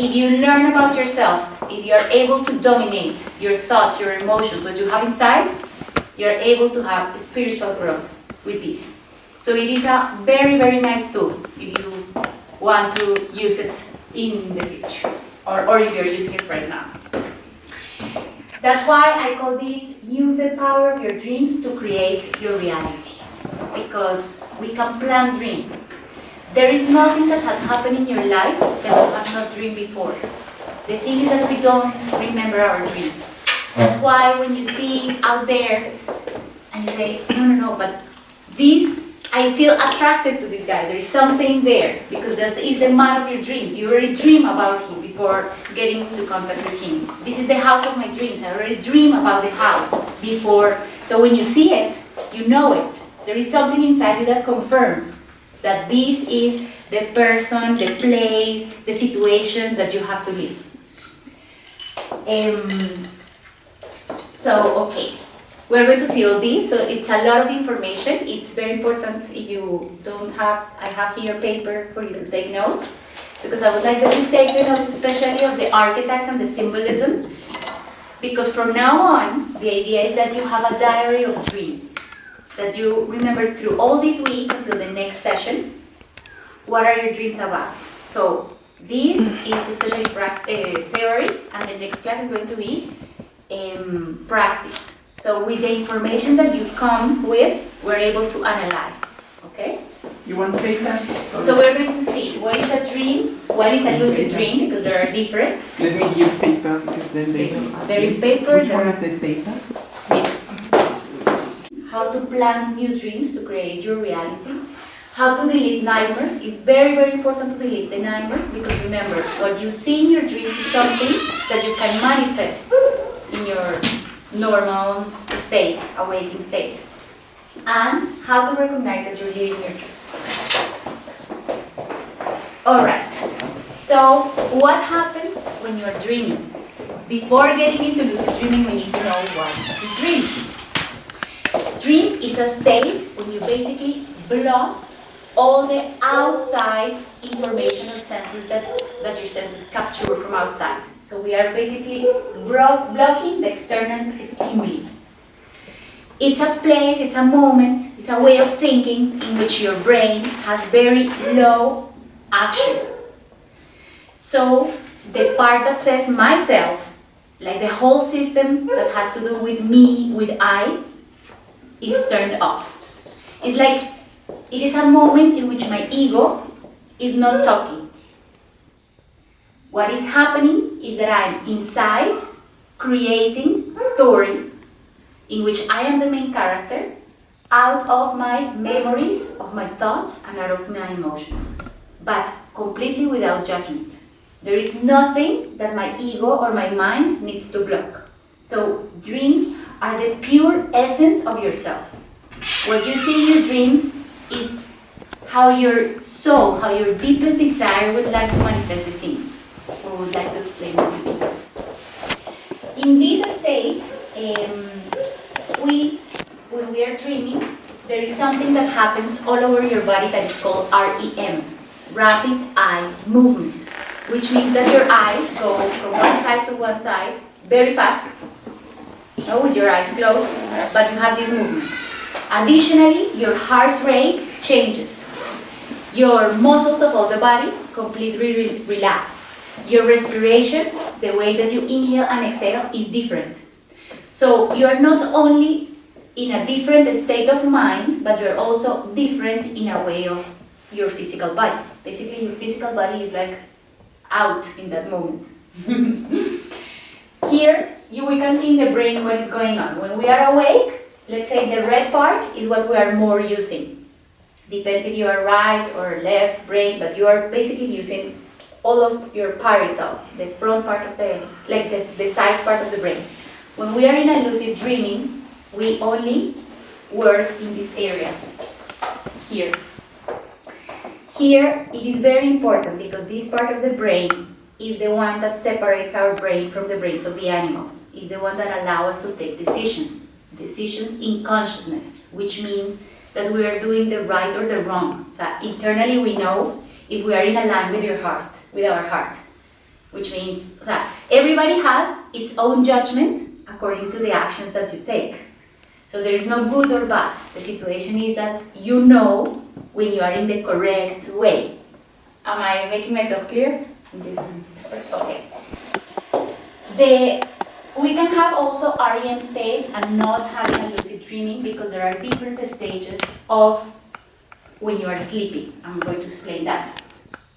if you learn about yourself, if you're able to dominate your thoughts, your emotions, what you have inside, you're able to have spiritual growth with this. So it is a very, very nice tool if you want to use it in the future, or if you're using it right now. That's why I call this use the power of your dreams to create your reality. Because we can plan dreams. There is nothing that has happened in your life that you have not dreamed before. The thing is that we don't remember our dreams. That's why when you see out there and you say, no, but this, I feel attracted to this guy. There is something there because that is the man of your dreams. You already dream about him before getting into contact with him. This is the house of my dreams. I already dream about the house before. So when you see it, you know it. There is something inside you that confirms that this is the person, the place, the situation that you have to live. Okay, we're going to see all this. So it's a lot of information. It's very important if you don't have, I have here paper for you to take notes, because I would like that you take the notes, especially of the archetypes and the symbolism, because from now on, the idea is that you have a diary of dreams, that you remember through all this week until the next session, what are your dreams about. So this is especially theory, and the next class is going to be practice. So with the information that you come with, we're able to analyze, okay? You want paper? So we're going to see what is a dream, what is a lucid dream, because there are different. Let me give paper, because then they will ask There you. is paper. Which one is the paper? How to plan new dreams to create your reality. How to delete nightmares. It's very, very important to delete the nightmares, because remember, what you see in your dreams is something that you can manifest in your normal state, awakening state. And how to recognize that you're living your dreams. Alright, so what happens when you're dreaming? Before getting into lucid dreaming, we need to know what is the dream. Dream is a state when you basically block all the outside information or senses that your senses capture from outside. So we are basically blocking the external stimuli. It's a place, it's a moment, it's a way of thinking in which your brain has very low action. So the part that says myself, like the whole system that has to do with me, with I, is turned off. It's like it is a moment in which my ego is not talking. What is happening is that I'm inside creating story in which I am the main character out of my memories, of my thoughts, and out of my emotions, but completely without judgment. There is nothing that my ego or my mind needs to block. So dreams are the pure essence of yourself. What you see in your dreams is how your soul, how your deepest desire would like to manifest the things, or would like to explain it to you. In this state, when we are dreaming, there is something that happens all over your body that is called REM, rapid eye movement, which means that your eyes go from one side to one side very fast, with your eyes closed, but you have this movement. Additionally, your heart rate changes. Your muscles of all the body completely relax. Your respiration, the way that you inhale and exhale, is different. So you are not only in a different state of mind, but you're also different in a way of your physical body. Basically, your physical body is like out in that moment. Here, we can see in the brain what is going on. When we are awake, let's say the red part is what we are more using. Depends if you are right or left brain, but you are basically using all of your parietal, the front part of the sides part of the brain. When we are in a lucid dreaming, we only work in this area, here. Here, it is very important because this part of the brain is the one that separates our brain from the brains of the animals. It's the one that allows us to take decisions in consciousness, which means that we are doing the right or the wrong. So internally we know if we are in line with our heart. which means everybody has its own judgment according to the actions that you take. So there is no good or bad. The situation is that you know when you are in the correct way. Am I making myself clear? Okay. We can have also REM state and not having a lucid dreaming because there are different stages of when you are sleeping. I'm going to explain that.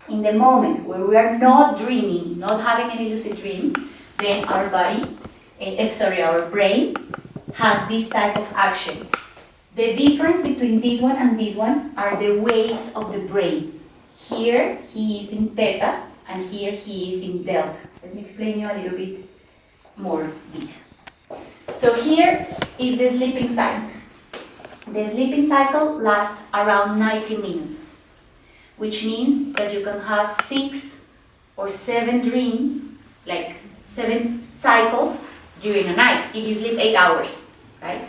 In the moment where we are not dreaming, not having any lucid dream, then our our brain has this type of action. The difference between this one and this one are the waves of the brain. Here he is in theta and here he is in delta. Let me explain you a little bit more this. So here is the sleeping cycle. The sleeping cycle lasts around 90 minutes, which means that you can have 6 or 7 dreams, like 7 cycles during a night if you sleep 8 hours, right?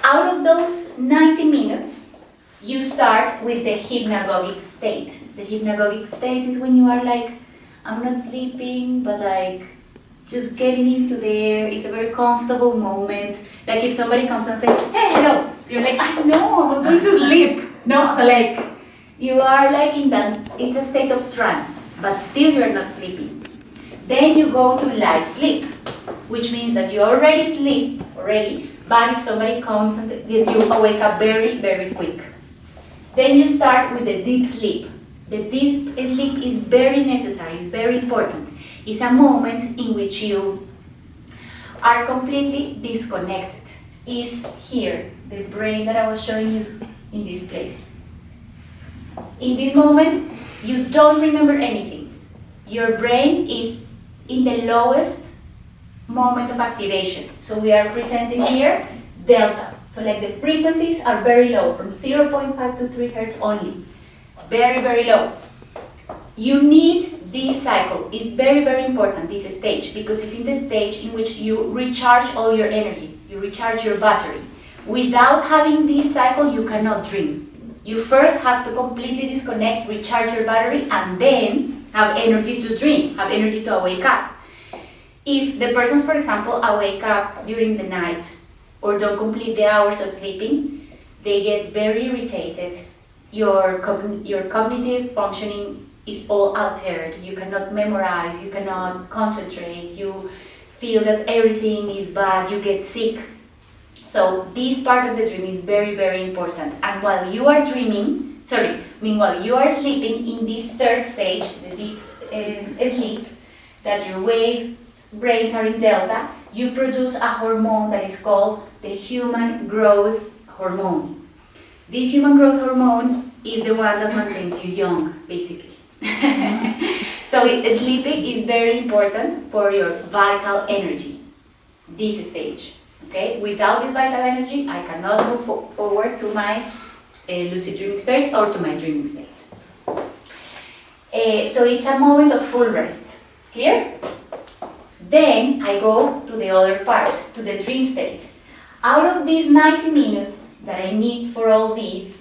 Out of those 90 minutes, you start with the hypnagogic state. The hypnagogic state is when you are like, I'm not sleeping, but like just getting into there. It's a very comfortable moment. Like if somebody comes and says, hey, hello, you're like, I know, I was going to sleep. No, so like you are like in that, it's a state of trance, but still you're not sleeping. Then you go to light sleep, which means that you already sleep but if somebody comes and you wake up very, very quick. Then you start with the deep sleep. The deep sleep is very necessary, it's very important. It's a moment in which you are completely disconnected. It's here, the brain that I was showing you in this place. In this moment, you don't remember anything. Your brain is in the lowest moment of activation. So we are presenting here delta. So like the frequencies are very low, from 0.5 to 3 hertz only. Very, very low. You need this cycle. It's very, very important, this stage, because it's in the stage in which you recharge all your energy. You recharge your battery. Without having this cycle, you cannot dream. You first have to completely disconnect, recharge your battery, and then have energy to dream, have energy to wake up. If the persons, for example, awake up during the night or don't complete the hours of sleeping, they get very irritated. Your cognitive functioning is all altered. You cannot memorize, you cannot concentrate, you feel that everything is bad, you get sick. So this part of the dream is very, very important. And while you are meanwhile you are sleeping in this third stage, the deep sleep, that your brains are in delta, you produce a hormone that is called the human growth hormone. This human growth hormone is the one that maintains you young, basically. So sleeping is very important for your vital energy, this stage. Okay? Without this vital energy, I cannot move forward to my lucid dreaming state or to my dreaming state. So it's a moment of full rest. Clear? Then I go to the other part, to the dream state. Out of these 90 minutes that I need for all these,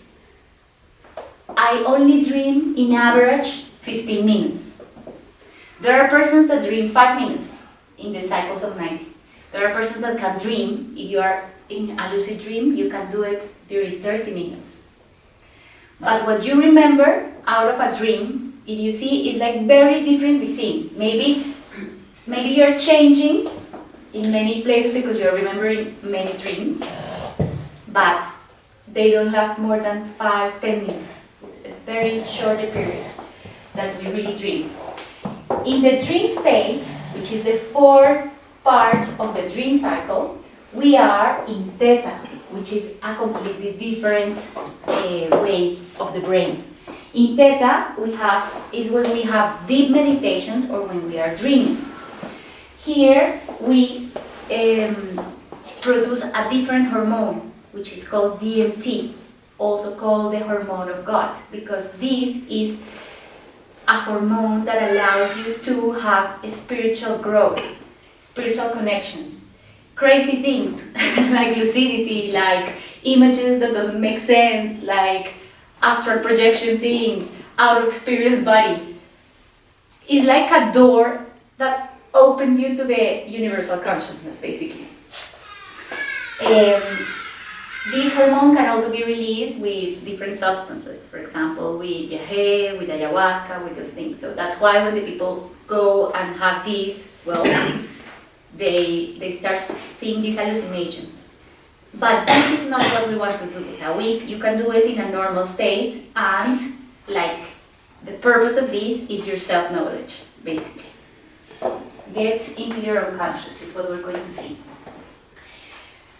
I only dream in average 15 minutes. There are persons that dream 5 minutes in the cycles of 90. There are persons that can dream, if you are in a lucid dream, you can do it during 30 minutes. But what you remember out of a dream, if you see, is like very different scenes. Maybe you're changing in many places because you're remembering many dreams, but they don't last more than 5-10 minutes. It's very short a period that we really dream. In the dream state, which is the fourth part of the dream cycle, we are in theta, which is a completely different way of the brain. In theta, is when we have deep meditations or when we are dreaming. Here we produce a different hormone, which is called DMT, also called the hormone of God, because this is a hormone that allows you to have a spiritual growth, spiritual connections, crazy things like lucidity, like images that doesn't make sense, like astral projection things, out of experience body. is like a door that opens you to the universal consciousness, basically. This hormone can also be released with different substances, for example, with yahe, with ayahuasca, with those things. So that's why when the people go and have these, well, they start seeing these hallucinations. But this is not what we want to do. So you can do it in a normal state, and like the purpose of this is your self-knowledge, basically. Get into your unconscious is what we're going to see.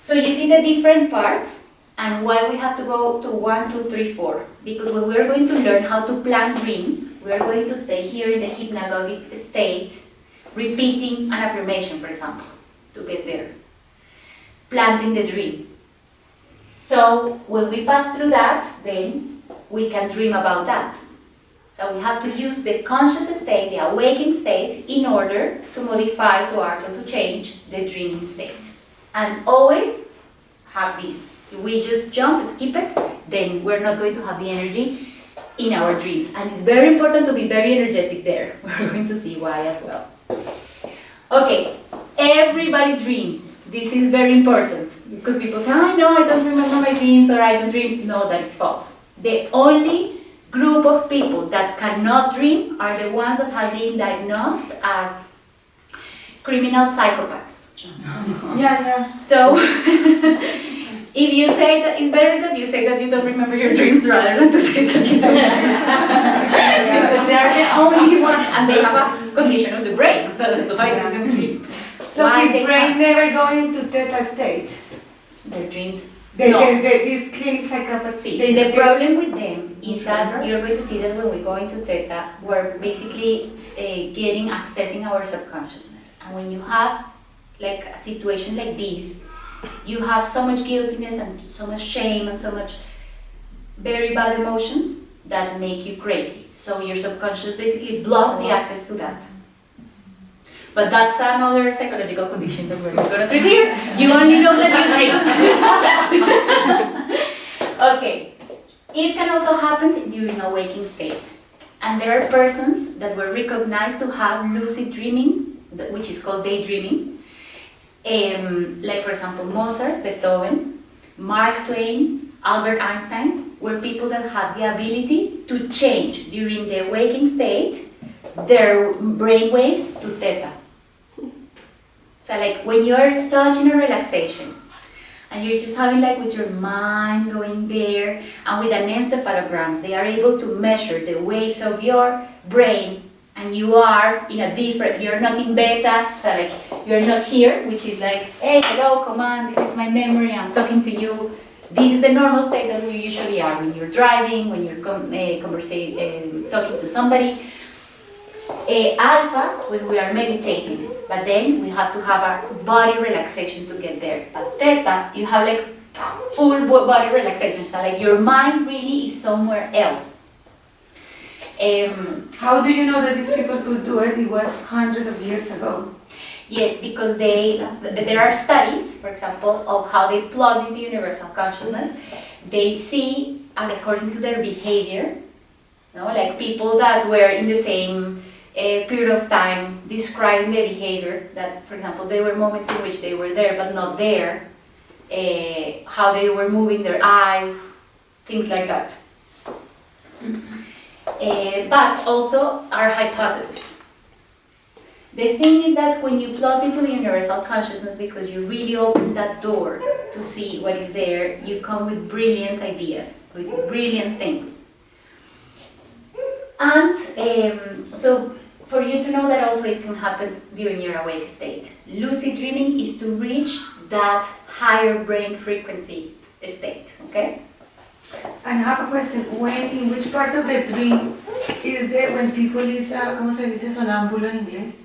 So you see the different parts and why we have to go to 1, 2, 3, 4. Because when we're going to learn how to plan dreams, we are going to stay here in the hypnagogic state, repeating an affirmation, for example, to get there. Planting the dream. So when we pass through that, then we can dream about that. So we have to use the conscious state, the awakened state, in order to modify, to act, or to change the dreaming state. And always have this. If we just jump and skip it, then we're not going to have the energy in our dreams. And it's very important to be very energetic there. We're going to see why as well. Okay, everybody dreams. This is very important because people say, I know, I don't remember my dreams, or I don't dream. No, that is false. The only group of people that cannot dream are the ones that have been diagnosed as criminal psychopaths. Yeah. So, if you say that, it's better that you say that you don't remember your dreams rather than to say that you don't dream. Because they are the only ones, and they have a condition of the brain, that's why they don't dream. So Why his they brain have never go into theta state. their dreams. These clinic psychopaths. See, the problem with them is that you're going to see that when we go into theta, we're basically accessing our subconsciousness. And when you have like a situation like this, you have so much guiltiness and so much shame and so much very bad emotions that make you crazy. So your subconscious basically block the access to that. But that's another psychological condition that we're not going to treat here. You only know that you dream. Okay. It can also happen during a waking state. And there are persons that were recognized to have lucid dreaming, which is called daydreaming. Like for example, Mozart, Beethoven, Mark Twain, Albert Einstein were people that had the ability to change during the waking state their brain waves to theta. So like when you're such in a relaxation and you're just having like with your mind going there, and with an encephalogram they are able to measure the waves of your brain, and you are in a different, you're not in beta, so like you're not here, which is like, hey, hello, come on, this is my memory, I'm talking to you. This is the normal state that we usually are when you're driving, when you're talking to somebody. Alpha, when we are meditating, but then we have to have our body relaxation to get there. But theta, you have like full body relaxation, so like your mind really is somewhere else. How do you know that these people could do it? It was hundreds of years ago. Yes, because there are studies, for example, of how they plug into universal consciousness. They see, and according to their behavior, like people that were in the same period of time describing their behavior, that, for example, there were moments in which they were there but not there, how they were moving their eyes, things like that. But also our hypothesis. The thing is that when you plug into the universal consciousness, because you really open that door to see what is there, you come with brilliant ideas, with brilliant things. And so for you to know that also it can happen during your awake state. Lucid dreaming is to reach that higher brain frequency state, okay? And I have a question. In which part of the dream is there when people is, ¿cómo se dice sonámbulo en inglés?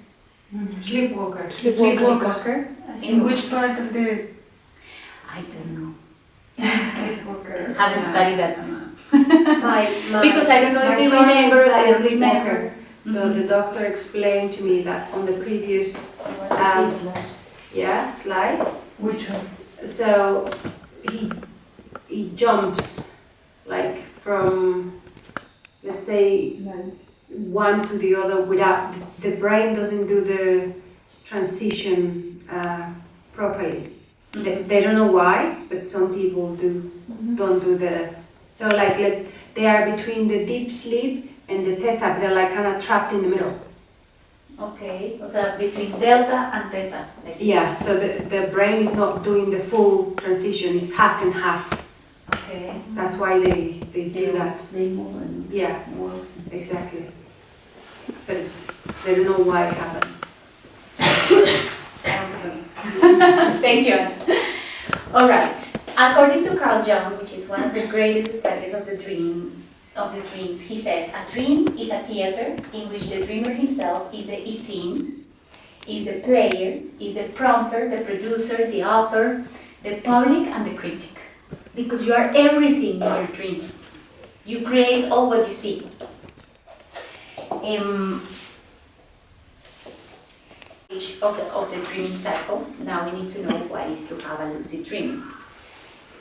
Sleepwalker. Sleepwalker. In which part of the... I don't know. Sleepwalker. Haven't studied that. Because I don't know if they remember or I don't remember. So the doctor explained to me that on the previous slide. Which one? So he jumps like from, let's say, one to the other without, the brain doesn't do the transition properly. They don't know why, but some people don't do the, so like they are between the deep sleep and the theta, they're like kind of trapped in the middle. Okay, o sea, between delta and theta. Like Yeah, so the brain is not doing the full transition, it's half and half. Okay. That's why they do that. They move and Yeah, move. exactly. But they don't know why it happens. Thank you. All right. According to Carl Jung, which is one of the greatest studies of the dreams, he says a dream is a theater in which the dreamer himself is the scene, is the player, is the prompter, the producer, the author, the public, and the critic. Because you are everything in your dreams. You create all what you see. Of the dreaming cycle, now we need to know what is to have a lucid dream.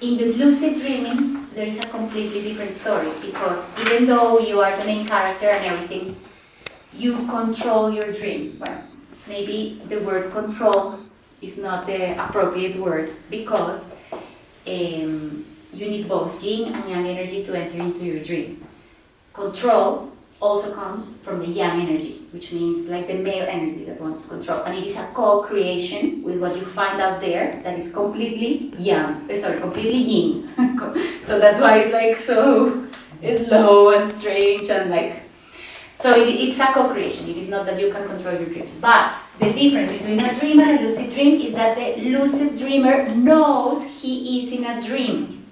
In the lucid dreaming, there is a completely different story because even though you are the main character and everything, you control your dream. Well, maybe the word control is not the appropriate word because you need both yin and yang energy to enter into your dream. Control also comes from the yang energy, which means like the male energy that wants to control. And it is a co-creation with what you find out there that is completely completely yin. So that's why it's like so low and strange and like, so it's a co-creation. It is not that you can control your dreams. But the difference between a dream and a lucid dream is that the lucid dreamer knows he is in a dream.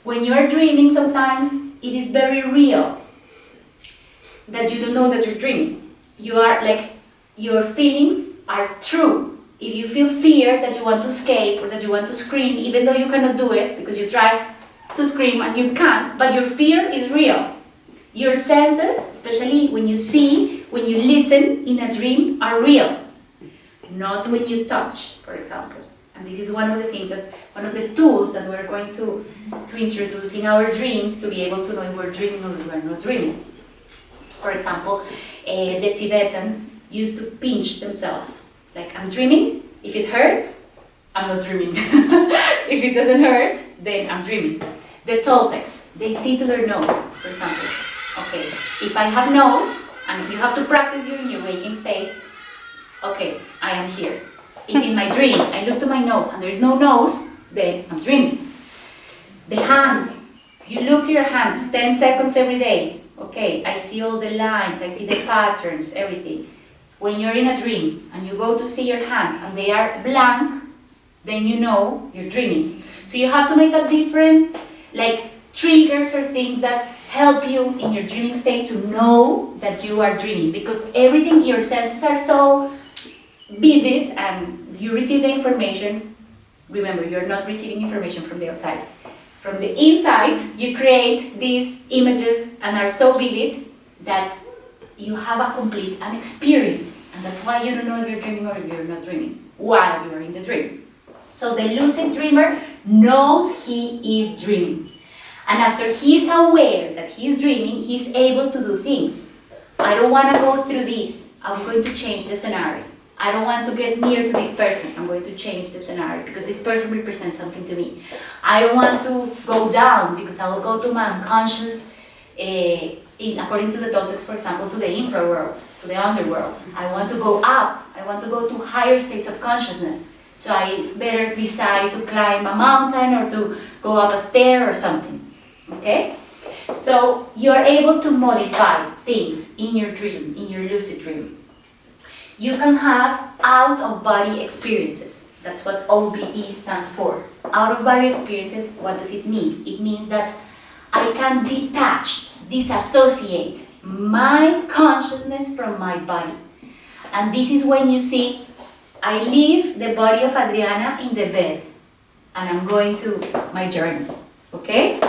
When you are dreaming, sometimes it is very real that you don't know that you're dreaming. You are like, your feelings are true. If you feel fear that you want to escape or that you want to scream, even though you cannot do it because you try to scream and you can't, but your fear is real. Your senses, especially when you see, when you listen in a dream, are real. Not when you touch, for example. And this is one of the things one of the tools that we're going to introduce in our dreams to be able to know if we're dreaming or we are not dreaming. For example, the Tibetans used to pinch themselves. Like, I'm dreaming. If it hurts, I'm not dreaming. If it doesn't hurt, then I'm dreaming. The Toltecs, they see to their nose, for example. Okay, if I have nose, and you have to practice in your waking state, okay, I am here. If in my dream I look to my nose and there is no nose, then I'm dreaming. The hands, you look to your hands 10 seconds every day. Okay, I see all the lines, I see the patterns, everything. When you're in a dream and you go to see your hands and they are blank, then you know you're dreaming. So you have to make a different, like, triggers or things that help you in your dreaming state to know that you are dreaming. Because everything, your senses are so vivid and you receive the information. Remember, you're not receiving information from the outside. From the inside, you create these images and are so vivid that you have a complete an experience. And that's why you don't know if you're dreaming or if you're not dreaming while you're in the dream. So the lucid dreamer knows he is dreaming. And after he's aware that he's dreaming, he's able to do things. I don't want to go through this. I'm going to change the scenario. I don't want to get near to this person. I'm going to change the scenario because this person represents something to me. I don't want to go down because I will go to my unconscious, according to the Toltecs, for example, to the infraworlds, to the underworld. I want to go up. I want to go to higher states of consciousness. So I better decide to climb a mountain or to go up a stair or something. Okay? So you're able to modify things in your dream, in your lucid dream. You can have out-of-body experiences. That's what OBE stands for. Out-of-body experiences, what does it mean? It means that I can detach, disassociate my consciousness from my body. And this is when you see, I leave the body of Adriana in the bed and I'm going to my journey. Okay?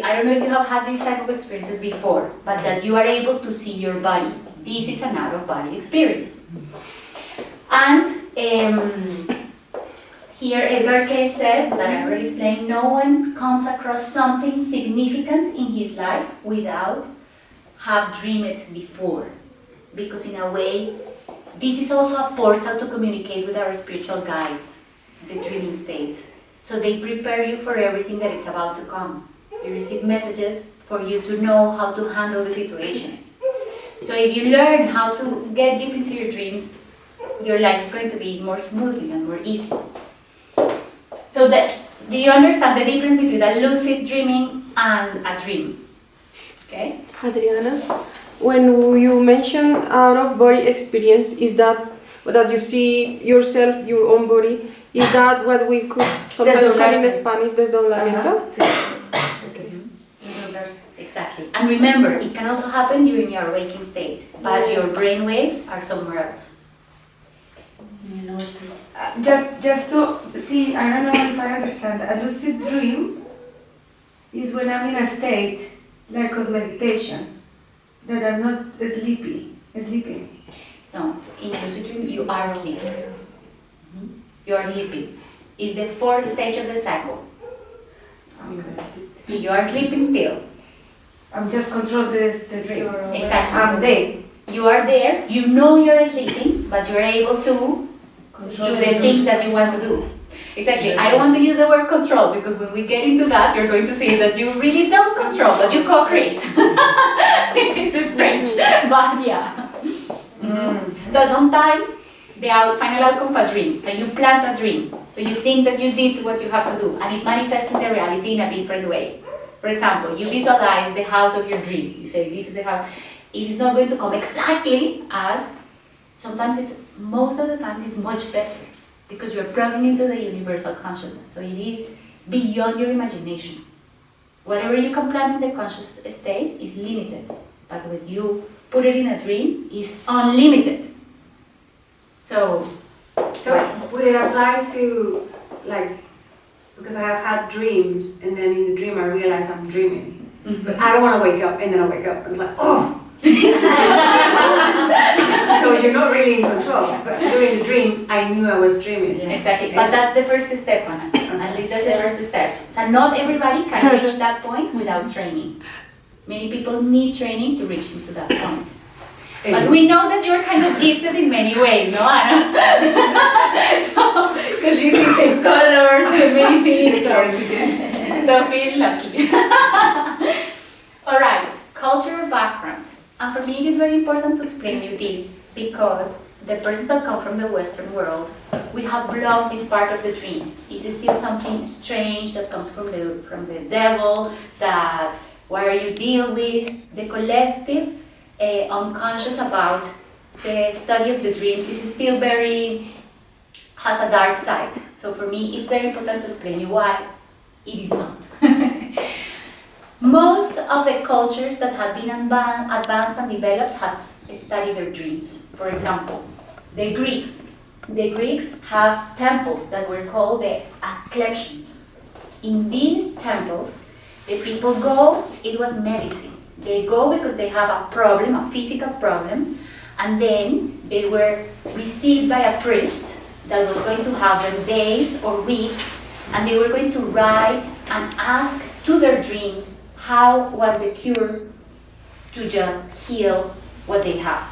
I don't know if you have had these type of experiences before, but that you are able to see your body. This is an out-of-body experience. And here Edgar Cayce says, that I already explained, no one comes across something significant in his life without have dreamed before, because in a way, this is also a portal to communicate with our spiritual guides, the dreaming state. So they prepare you for everything that is about to come. You receive messages for you to know how to handle the situation. So if you learn how to get deep into your dreams, your life is going to be more smoothly and more easy. So do you understand the difference between a lucid dreaming and a dream? Okay? Adriana, when you mention out of body experience, is that you see yourself, your own body? Is that what we could sometimes call in Spanish desdoblamiento? Exactly. And remember, it can also happen during your waking state, but your brain waves are somewhere else. Just to see, I don't know if I understand. A lucid dream is when I'm in a state like of meditation, that I'm not sleeping. No, in a lucid dream, you are sleeping. You are sleeping. It's the fourth stage of the cycle. Okay. So you are sleeping still. I'm just control the dream. Exactly. I'm there. You are there, you know you're sleeping, but you're able to do the things that you want to do. Exactly. I don't want to use the word control, because when we get into that, you're going to see that you really don't control, but you co-create. It's strange, but yeah. So sometimes the final outcome of a dream. So you plant a dream. So you think that you did what you have to do, and it manifests in the reality in a different way. For example, you visualize the house of your dreams. You say, this is the house. It is not going to come exactly as, most of the time it's much better, because you're plugging into the universal consciousness. So it is beyond your imagination. Whatever you can plant in the conscious state is limited, but when you put it in a dream, it's unlimited. So would it apply to, like, because I have had dreams, and then in the dream I realize I'm dreaming, but I don't want to wake up, and then I wake up and it's like, oh. So you're not really in control, but during the dream I knew I was dreaming. Yeah. Exactly, but that's the first step, Anna. At least that's the first step. So not everybody can reach that point without training. Many people need training to reach into that point. But we know that you're kind of gifted in many ways, no, Anna? Because you see the colors and many things, so feel lucky. All right, cultural background. And for me, it is very important to explain you this, because the persons that come from the Western world, we have blocked this part of the dreams. This is still something strange that comes from the devil, that where you deal with the collective unconscious about the study of the dreams. This is still has a dark side. So for me, it's very important to explain you why it is not. Most of the cultures that have been advanced and developed have studied their dreams. For example, the Greeks. The Greeks have temples that were called the Asclepions. In these temples, the people go, it was medicine. They go because they have a problem, a physical problem, and then they were received by a priest that was going to have them days or weeks, and they were going to write and ask to their dreams how was the cure to just heal what they have.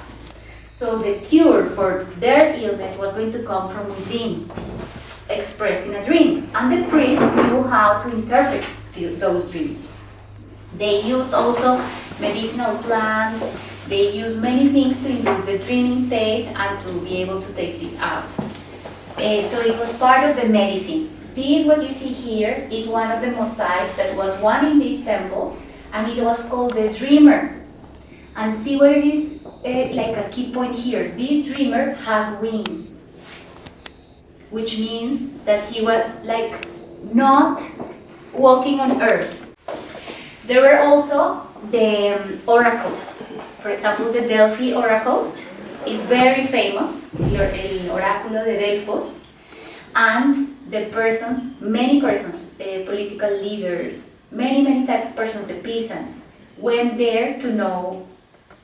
So the cure for their illness was going to come from within, expressed in a dream, and the priest knew how to interpret those dreams. They use also medicinal plants, they use many things to induce the dreaming state and to be able to take this out. So it was part of the medicine. This, what you see here, is one of the mosaics that was one in these temples, and it was called the dreamer. And see what it is, like a key point here. This dreamer has wings, which means that he was like not walking on earth. There were also the oracles. For example, the Delphi oracle is very famous, el oráculo de Delfos, and the persons, many persons, political leaders, many types of persons, the peasants, went there to know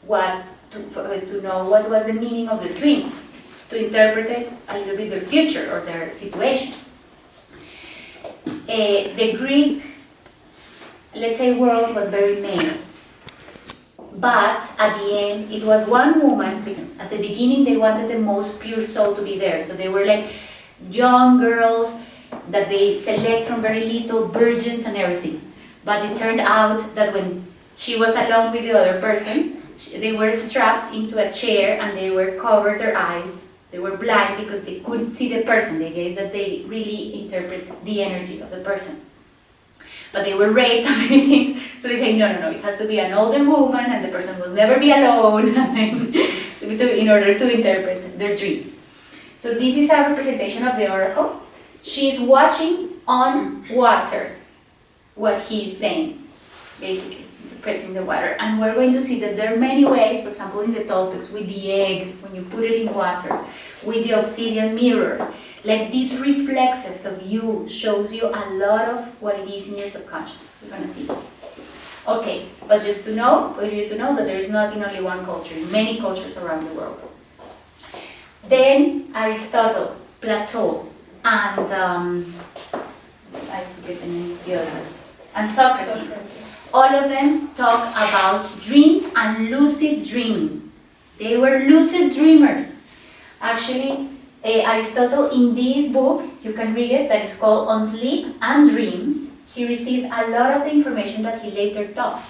what was the meaning of the dreams, to interpret a little bit their future or their situation. The Greek, let's say, world was very male, But at the end, it was one woman, because at the beginning they wanted the most pure soul to be there. So they were like young girls that they select from very little, virgins and everything. But it turned out that when she was alone with the other person, they were strapped into a chair and they were covered their eyes. They were blind because they couldn't see the person. They guess that they really interpret the energy of the person. But they were raped and many things. So they say, no, it has to be an older woman and the person will never be alone in order to interpret their dreams. So this is a representation of the oracle. She is watching on water what he is saying, basically, interpreting the water. And we're going to see that there are many ways, for example, in the Toltecs, with the egg, when you put it in water, with the obsidian mirror. Like these reflexes of you shows you a lot of what it is in your subconscious. We're going to see this. Okay, but just to know, for you to know that there is not in only one culture, in many cultures around the world. Then Aristotle, Plato, and I forget the name of the other ones, and Socrates. All of them talk about dreams and lucid dreaming. They were lucid dreamers. Actually, Aristotle, in this book, you can read it, that is called On Sleep and Dreams, he received a lot of the information that he later taught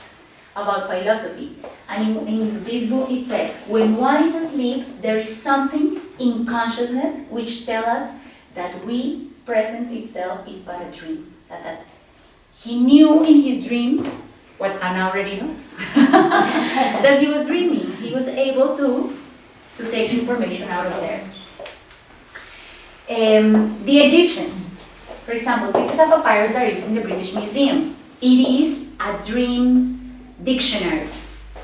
about philosophy. And in this book it says, when one is asleep, there is something in consciousness which tells us that we, present itself, is but a dream. So that he knew in his dreams, what Anna already knows, that he was dreaming. He was able to take information out of there. The Egyptians, for example, this is a papyrus that is in the British Museum. It is a dreams dictionary.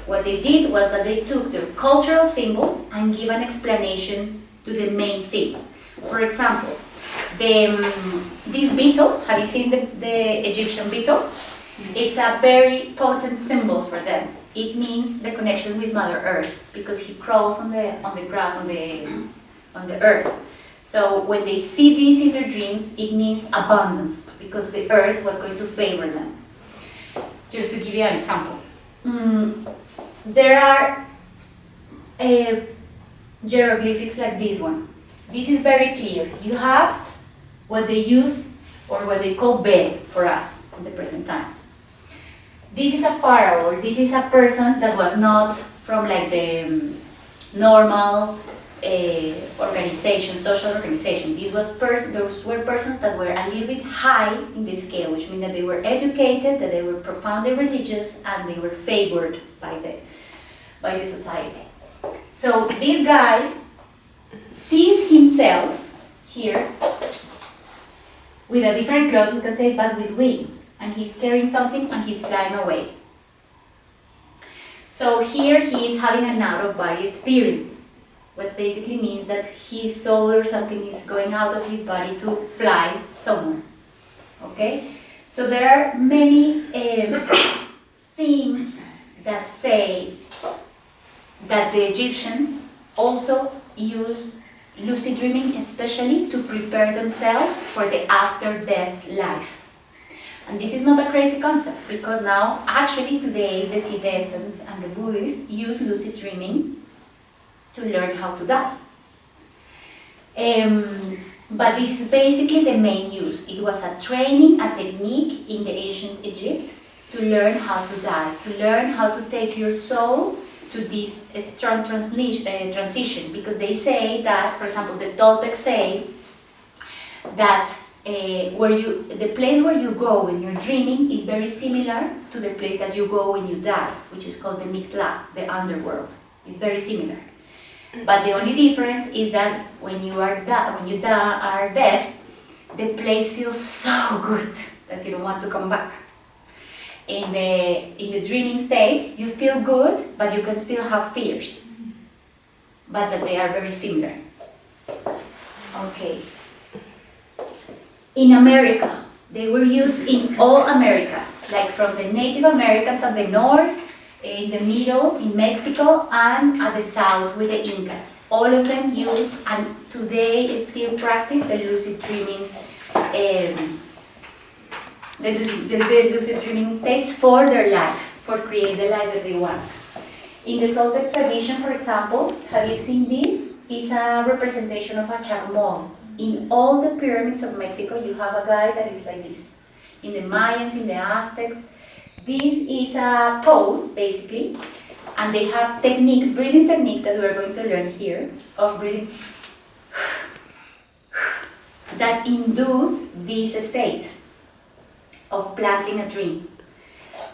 What they did was that they took their cultural symbols and give an explanation to the main things. For example, this beetle, have you seen the Egyptian beetle? It's a very potent symbol for them. It means the connection with Mother Earth because he crawls on the grass, on the earth. So when they see this in their dreams, it means abundance because the earth was going to favor them. Just to give you an example. There are hieroglyphics like this one. This is very clear. You have what they use or what they call bed for us in the present time. This is a pharaoh, or this is a person that was not from like the normal organization, social organization. Those were persons that were a little bit high in the scale, which means that they were educated, that they were profoundly religious, and they were favored by the society. So this guy sees himself here with a different clothes, we can say, but with wings, and he's carrying something and he's flying away. So here he is having an out-of-body experience. What basically means that his soul or something is going out of his body to fly somewhere. Okay? So there are many things that say that the Egyptians also use lucid dreaming especially to prepare themselves for the after-death life. And this is not a crazy concept because now, actually today, the Tibetans and the Buddhists use lucid dreaming to learn how to die. But this is basically the main use. It was a training, a technique in the ancient Egypt to learn how to die, to learn how to take your soul to this strong transition. Because they say that, for example, the Toltecs say that the place where you go when you're dreaming is very similar to the place that you go when you die, which is called the Mictla, the underworld. It's very similar. But the only difference is that when you are dead, the place feels so good that you don't want to come back. In the dreaming state, you feel good, but you can still have fears. But that they are very similar. Okay. In America, they were used in all America, like from the Native Americans at the north, in the middle, in Mexico, and at the south with the Incas. All of them used, and today still practice the lucid dreaming, the lucid dreaming states for their life, for create the life that they want. In the Toltec tradition, for example, have you seen this? It's a representation of a charmol. In all the pyramids of Mexico, you have a guy that is like this. In the Mayans, in the Aztecs, this is a pose, basically, and they have techniques, breathing techniques that we're going to learn here, of breathing, that induce this state of planting a dream.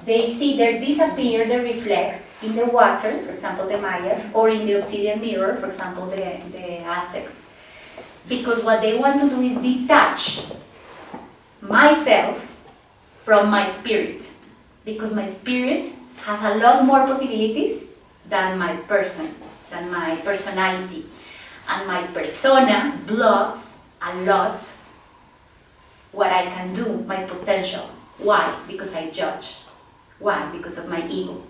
They see there disappear the reflex in the water, for example the Mayas, or in the obsidian mirror, for example the Aztecs, because what they want to do is detach myself from my spirit, because my spirit has a lot more possibilities than my person, than my personality, and my persona blocks a lot what I can do, my potential. Why? Because I judge. Why? Because of my ego.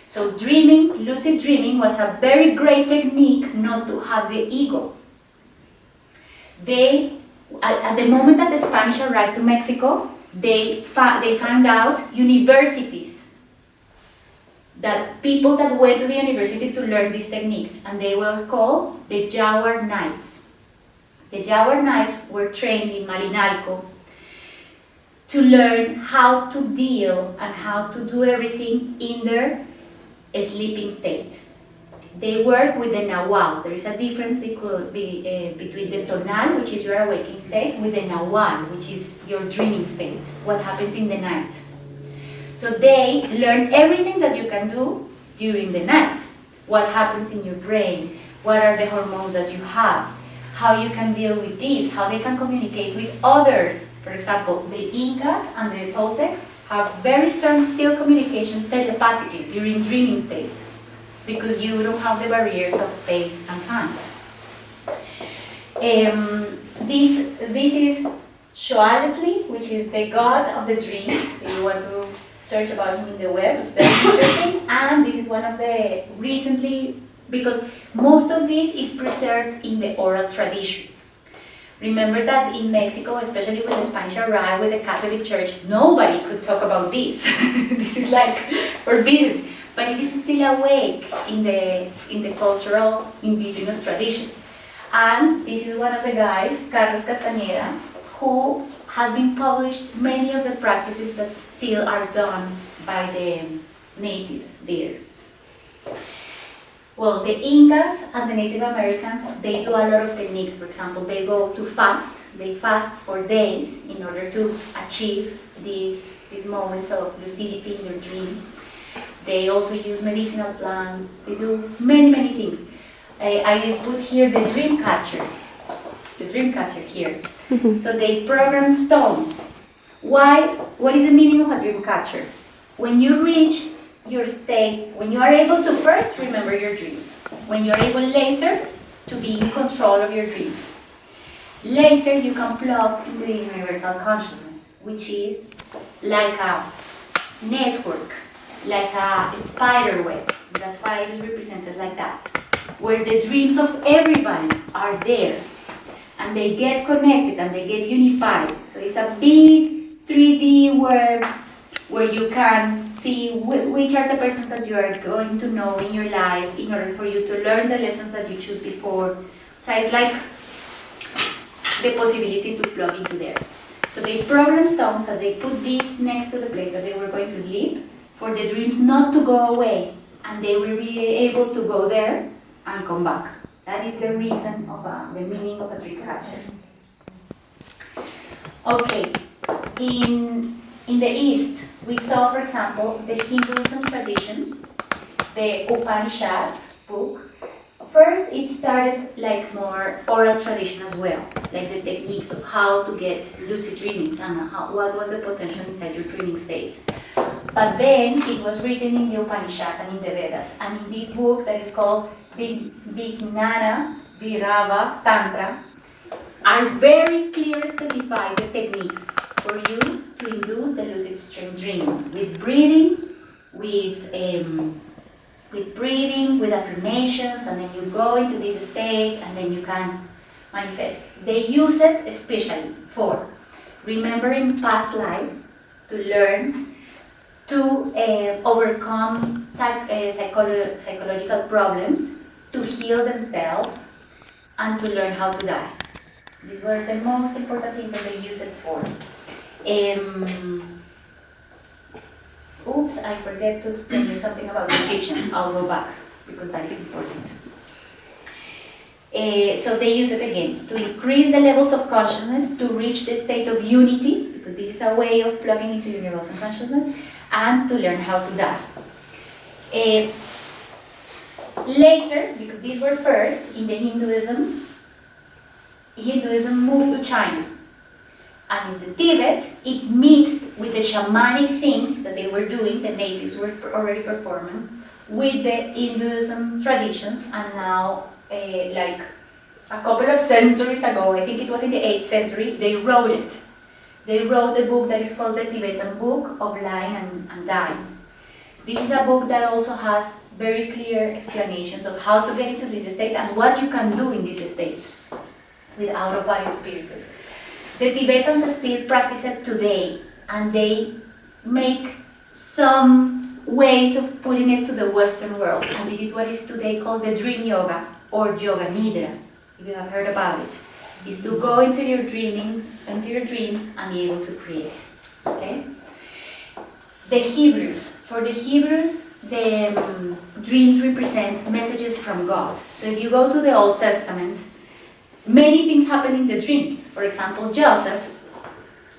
So dreaming, lucid dreaming, was a very great technique not to have the ego. They, at the moment that the Spanish arrived to Mexico, they found out universities, that people that went to the university to learn these techniques, and they were called the Jaguar Knights. The Jaguar Knights were trained in Malinalco to learn how to deal and how to do everything in their sleeping state. They work with the Nahual. There is a difference between the tonal, which is your awakening state, with the Nahual, which is your dreaming state, what happens in the night. So they learn everything that you can do during the night. What happens in your brain, what are the hormones that you have, how you can deal with this, how they can communicate with others. For example, the Incas and the Toltecs have very strong still communication telepathically during dreaming states, because you don't have the barriers of space and time. This is Xoaltli, which is the god of the dreams. If you want to search about him in the web, it's very interesting. And this is one of the recently, because most of this is preserved in the oral tradition. Remember that in Mexico, especially when the Spanish arrived with the Catholic Church, nobody could talk about this. This is like forbidden. But it is still awake in the cultural indigenous traditions. And this is one of the guys, Carlos Castañeda, who has been published many of the practices that still are done by the natives there. Well, the Incas and the Native Americans, they do a lot of techniques. For example, they go to fast. They fast for days in order to achieve these moments of lucidity in their dreams. They also use medicinal plants. They do many, many things. I put here the dream catcher here. So they program stones. Why? What is the meaning of a dream catcher? When you reach your state, when you are able to first remember your dreams, when you are able later to be in control of your dreams. Later you can plug into the universal consciousness, which is like a network, like a spider web. That's why it is represented like that, where the dreams of everybody are there, and they get connected and they get unified. So it's a big 3D web where you can see which are the persons that you are going to know in your life in order for you to learn the lessons that you choose before. So it's like the possibility to plug into there. So they program stones and they put these next to the place that they were going to sleep for the dreams not to go away, and they will be able to go there and come back. That is the reason of the meaning of a dream catcher. Okay, in the East, we saw, for example, the Hinduism traditions, the Upanishads book. First, it started like more oral tradition as well, like the techniques of how to get lucid dreamings and what was the potential inside your dreaming state. But then it was written in the Upanishads and in the Vedas, and in this book that is called the Vijnana Virava Tantra, are very clear specified the techniques for you to induce the lucid stream dream with breathing, with affirmations, and then you go into this state and then you can manifest. They use it especially for remembering past lives, to learn to overcome psychological problems, to heal themselves, and to learn how to die. These were the most important things that they used it for. Oops, I forget to explain you something about the Egyptians. I'll go back because that is important. So they use it again to increase the levels of consciousness, to reach the state of unity, because this is a way of plugging into universal consciousness, and to learn how to die. Later, because these were first in the Hinduism moved to China. And in the Tibet, it mixed with the shamanic things that they were doing, the natives were already performing, with the Hinduism traditions, and now, like a couple of centuries ago, I think it was in the 8th century, they wrote it. They wrote the book that is called the Tibetan Book of Lying and Dying. This is a book that also has very clear explanations of how to get into this state and what you can do in this state with out-of-body experiences. The Tibetans still practice it today, and they make some ways of putting it to the Western world, and it is what is today called the dream yoga or yoga nidra, if you have heard about it. Is to go into your dreams and be able to create. Okay? The Hebrews. For the Hebrews, the dreams represent messages from God. So if you go to the Old Testament, many things happen in the dreams. For example, Joseph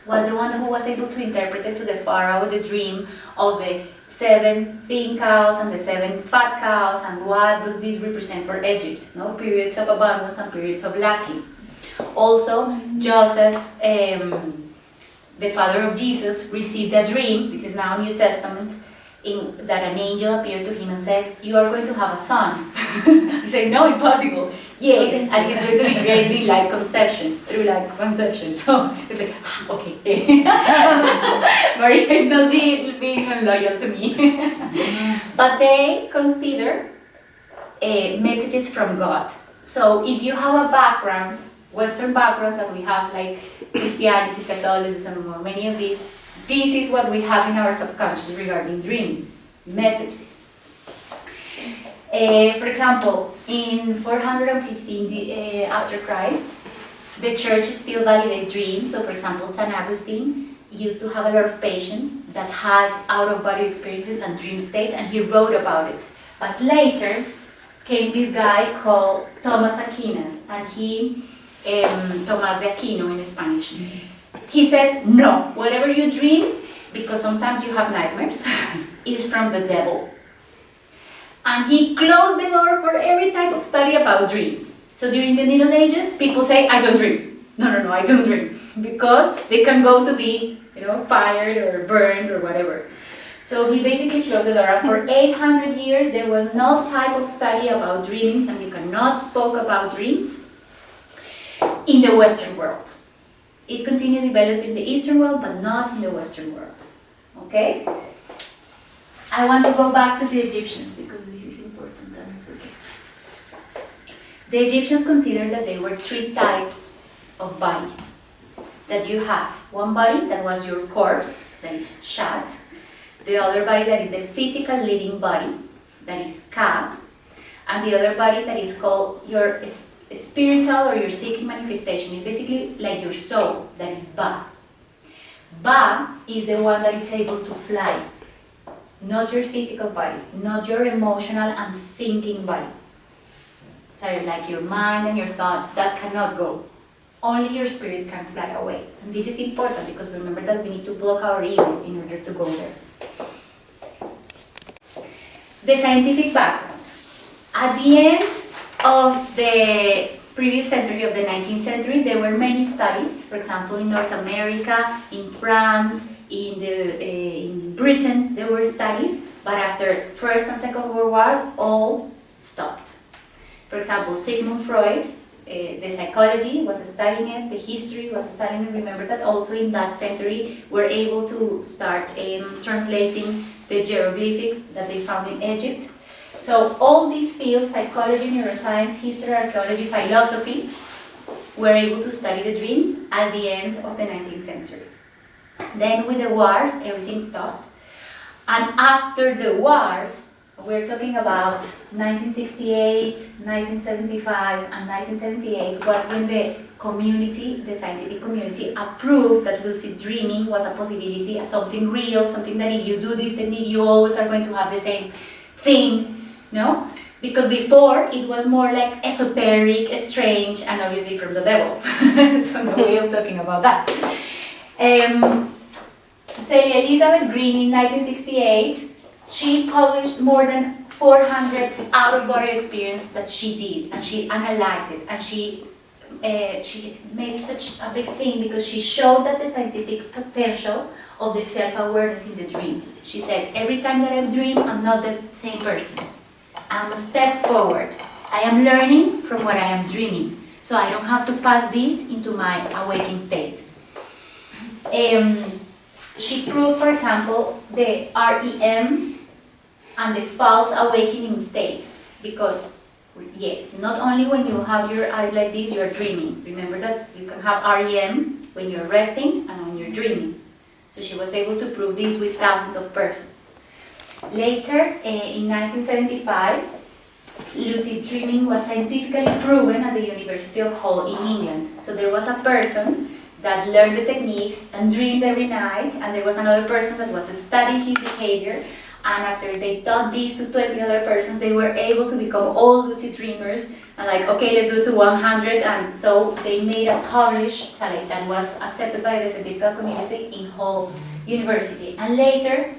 was the one who was able to interpret it to the Pharaoh the dream of the 7 thin cows and the 7 fat cows, and what does this represent for Egypt? No? Periods of abundance and periods of lacking. Also, Joseph, the father of Jesus, received a dream, this is now New Testament, that an angel appeared to him and said, "You are going to have a son." He said, "No, impossible." Yes, and he's going to be created in live conception, through live conception. So it's like, okay. Maria is not being loyal to me. But they consider messages from God. So if you have a background, Western background that we have, like Christianity, Catholicism, or many of these, this is what we have in our subconscious regarding dreams, messages. For example, in 415 after Christ, the church still validates dreams. So for example, St. Augustine used to have a lot of patients that had out-of-body experiences and dream states, and he wrote about it. But later came this guy called Thomas Aquinas, and Tomás de Aquino in Spanish. He said, no, whatever you dream, because sometimes you have nightmares, is from the devil. And he closed the door for every type of study about dreams. So during the Middle Ages, people say, I don't dream. No, I don't dream. Because they can go to be, fired or burned or whatever. So he basically closed the door. And for 800 years, there was no type of study about dreams, and you cannot spoke about dreams in the Western world. It continued developing in the Eastern world, but not in the Western world. Okay? I want to go back to the Egyptians because this is important that I forget. The Egyptians considered that there were 3 types of bodies that you have. One body that was your corpse, that is Shat. The other body that is the physical living body, that is Ka. And the other body that is called your spiritual or your psychic manifestation. It's basically like your soul, that is Ba. Ba is the one that is able to fly. Not your physical body, not your emotional and thinking body. Sorry, like your mind and your thought, that cannot go. Only your spirit can fly away. And this is important because remember that we need to block our ego in order to go there. The scientific background. At the end of the previous century, of the 19th century, there were many studies, for example, in North America, in France, in Britain, there were studies, but after First and Second World War, all stopped. For example, Sigmund Freud, the psychology was studying it, the history was studying it. Remember that also in that century, were able to start translating the hieroglyphics that they found in Egypt. So all these fields, psychology, neuroscience, history, archaeology, philosophy, were able to study the dreams at the end of the 19th century. Then with the wars, everything stopped. And after the wars, we're talking about 1968, 1975, and 1978 was when the community, the scientific community, approved that lucid dreaming was a possibility, something real, something that if you do this technique, you always are going to have the same thing, no? Because before it was more like esoteric, strange, and obviously from the devil. So no way of talking about that. Celia Elizabeth Green in 1968, she published more than 400 out-of-body experience that she did, and she analyzed it, and she made such a big thing because she showed that the scientific potential of the self-awareness in the dreams. She said, every time that I dream, I'm not the same person. I'm a step forward. I am learning from what I am dreaming, so I don't have to pass this into my awakening state. She proved, for example, the REM and the false awakening states, because yes, not only when you have your eyes like this, you are dreaming. Remember that you can have REM when you're resting and when you're dreaming. So she was able to prove this with thousands of persons. Later, in 1975, lucid dreaming was scientifically proven at the University of Hull in England. So there was a person that learned the techniques and dreamed every night, and there was another person that was studying his behavior, and after they taught this to 20 other persons, they were able to become all lucid dreamers, and like, okay, let's do it to 100, and so they made a published study that was accepted by the scientific community in Hull University. And later,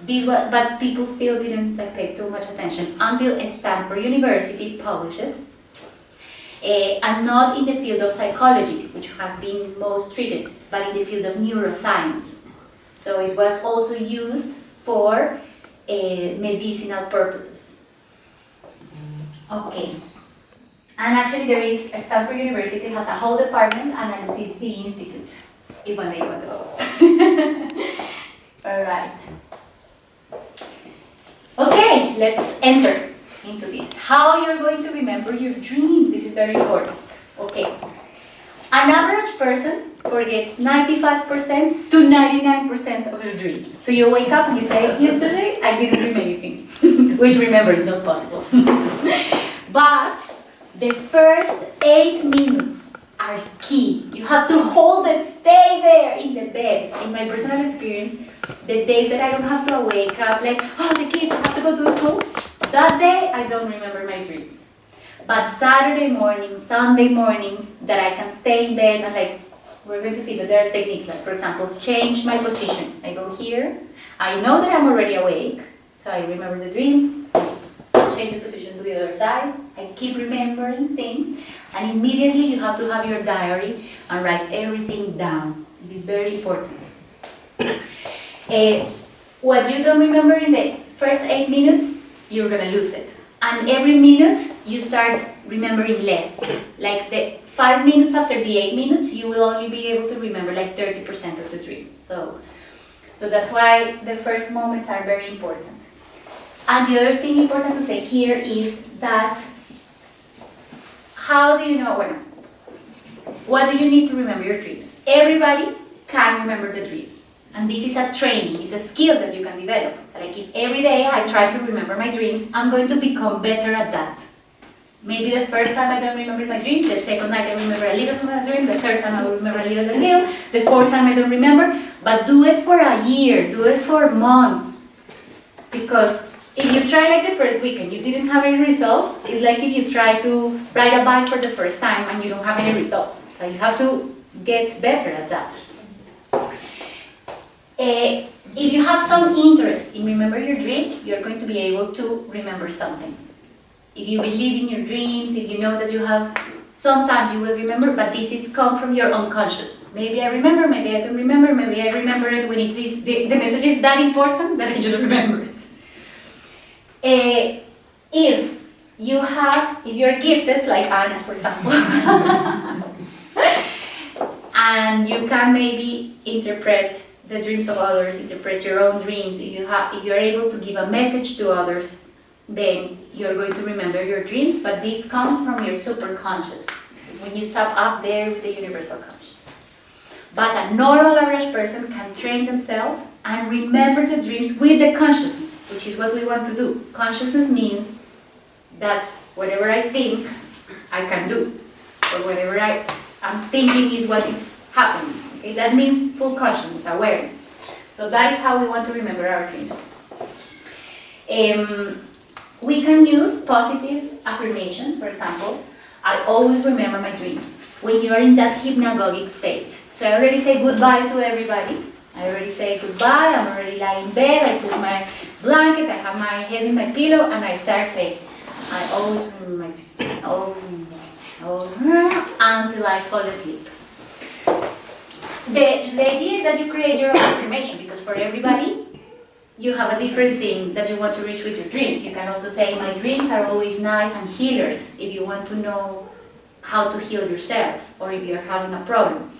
but people still didn't pay too much attention until Stanford University published it. And not in the field of psychology, which has been most treated, but in the field of neuroscience. So it was also used for medicinal purposes. Okay. And actually there is, Stanford University has a whole department and a Lucid Institute, if one day you want to go. Alright. Okay, let's enter into this. How you're going to remember your dreams. This is very important. Okay. An average person forgets 95% to 99% of their dreams. So you wake up and you say, yesterday I didn't dream anything. Which remember is not possible. But the first 8 minutes are key. You have to hold it, stay there in the bed. In my personal experience, the days that I don't have to wake up like, oh, the kids have to go to school, that day I don't remember my dreams. But Saturday mornings, Sunday mornings, that I can stay in bed and like, we're going to see that there are techniques like, for example, change my position. I go here, I know that I'm already awake, so I remember the dream, change the position to the other side, I keep remembering things, and immediately you have to have your diary and write everything down. It is very important. What you don't remember in the first 8 minutes, you're gonna lose it. And every minute, you start remembering less. Like the 5 minutes after the 8 minutes, you will only be able to remember like 30% of the dream. So that's why the first moments are very important. And the other thing important to say here is that, how do you know, well, what do you need to remember your dreams? Everybody can remember the dreams. And this is a training, it's a skill that you can develop. Like if every day I try to remember my dreams, I'm going to become better at that. Maybe the first time I don't remember my dream, the second night I remember a little from my dream, the third time I will remember a little, the fourth time I don't remember, but do it for a year, do it for months. Because if you try like the first week and you didn't have any results, it's like if you try to ride a bike for the first time and you don't have any results. So you have to get better at that. If you have some interest in remember your dream, you're going to be able to remember something. If you believe in your dreams, if you know that you have, sometimes you will remember, but this is come from your unconscious. Maybe I remember, maybe I don't remember, maybe I remember it when it is, the message is that important that I just remember it. If you're gifted, like Anna, for example, and you can maybe interpret the dreams of others, interpret your own dreams, if you're able to give a message to others, then you're going to remember your dreams, but these come from your superconscious. This is when you tap up there with the universal conscious. But a normal average person can train themselves and remember the dreams with the consciousness, which is what we want to do. Consciousness means that whatever I think, I can do, or whatever I'm thinking is what is happening. Okay? That means full consciousness, awareness. So that is how we want to remember our dreams. We can use positive affirmations. For example, I always remember my dreams. When you are in that hypnagogic state. So I already say goodbye to everybody. I already say goodbye, I'm already lying in bed, I put my blanket, I have my head in my pillow, and I start saying, I always remember my dreams. Until I fall asleep. The idea is that you create your own affirmation, because for everybody, you have a different thing that you want to reach with your dreams. You can also say, my dreams are always nice and healers, if you want to know how to heal yourself, or if you're having a problem.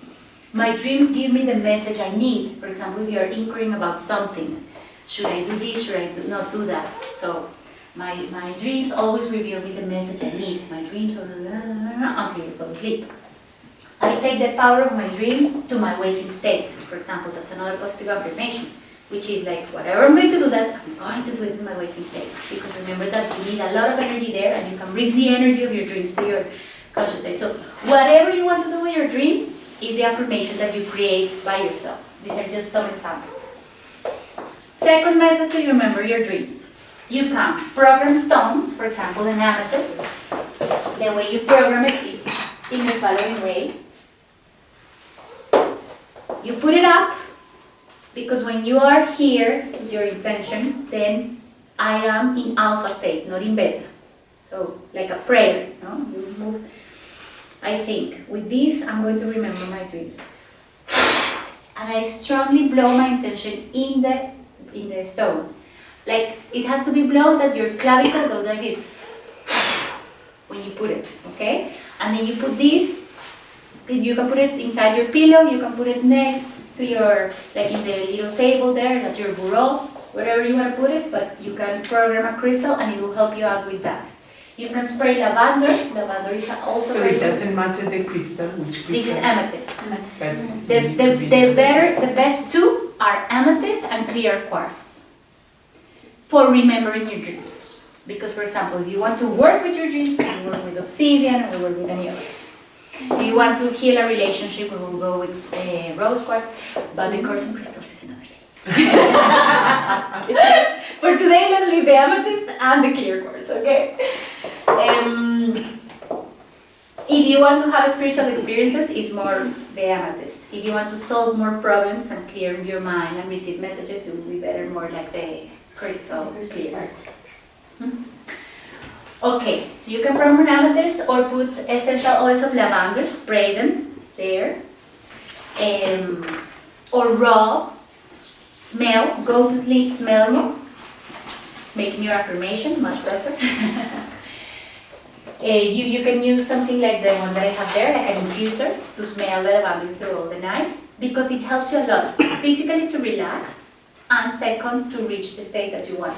My dreams give me the message I need. For example, if you're inquiring about something, should I do this, should I not do that? So, my dreams always reveal me the message I need. My dreams until you fall asleep. I take the power of my dreams to my waking state. For example, that's another positive affirmation, which is like, whatever I'm going to do that, I'm going to do it in my waking state. Because remember that you need a lot of energy there, and you can bring the energy of your dreams to your conscious state. So whatever you want to do with your dreams is the affirmation that you create by yourself. These are just some examples. Second method to remember your dreams. You can program stones, for example, an amethyst. The way you program it is in the following way. You put it up, because when you are here with your intention, then I am in alpha state, not in beta. So, like a prayer, no? You move. I think, with this, I'm going to remember my dreams. And I strongly blow my intention in the stone. Like, it has to be blown that your clavicle goes like this when you put it, okay? And then you put this, you can put it inside your pillow, you can put it next to your, like in the little table there, that's your bureau, wherever you want to put it, but you can program a crystal and it will help you out with that. You can spray lavender. Lavender is also So very it doesn't matter the crystal, which crystal? This is amethyst. But The best two are amethyst and clear quartz for remembering your dreams. Because, for example, if you want to work with your dreams, we work with obsidian and we work with any others. If you want to heal a relationship, we will go with rose quartz, but the course in crystals is another day. For today, let's leave the amethyst and the clear quartz, okay? If you want to have spiritual experiences, it's more the amethyst. If you want to solve more problems and clear your mind and receive messages, it will be better more like the crystal clear quartz. Okay, so you can program amethyst or put essential oils of lavender, spray them there, or raw, smell, go to sleep smelling it, making your affirmation much better. You can use something like the one that I have there, like an infuser, to smell the lavender throughout the night, because it helps you a lot, physically to relax, and second, to reach the state that you want.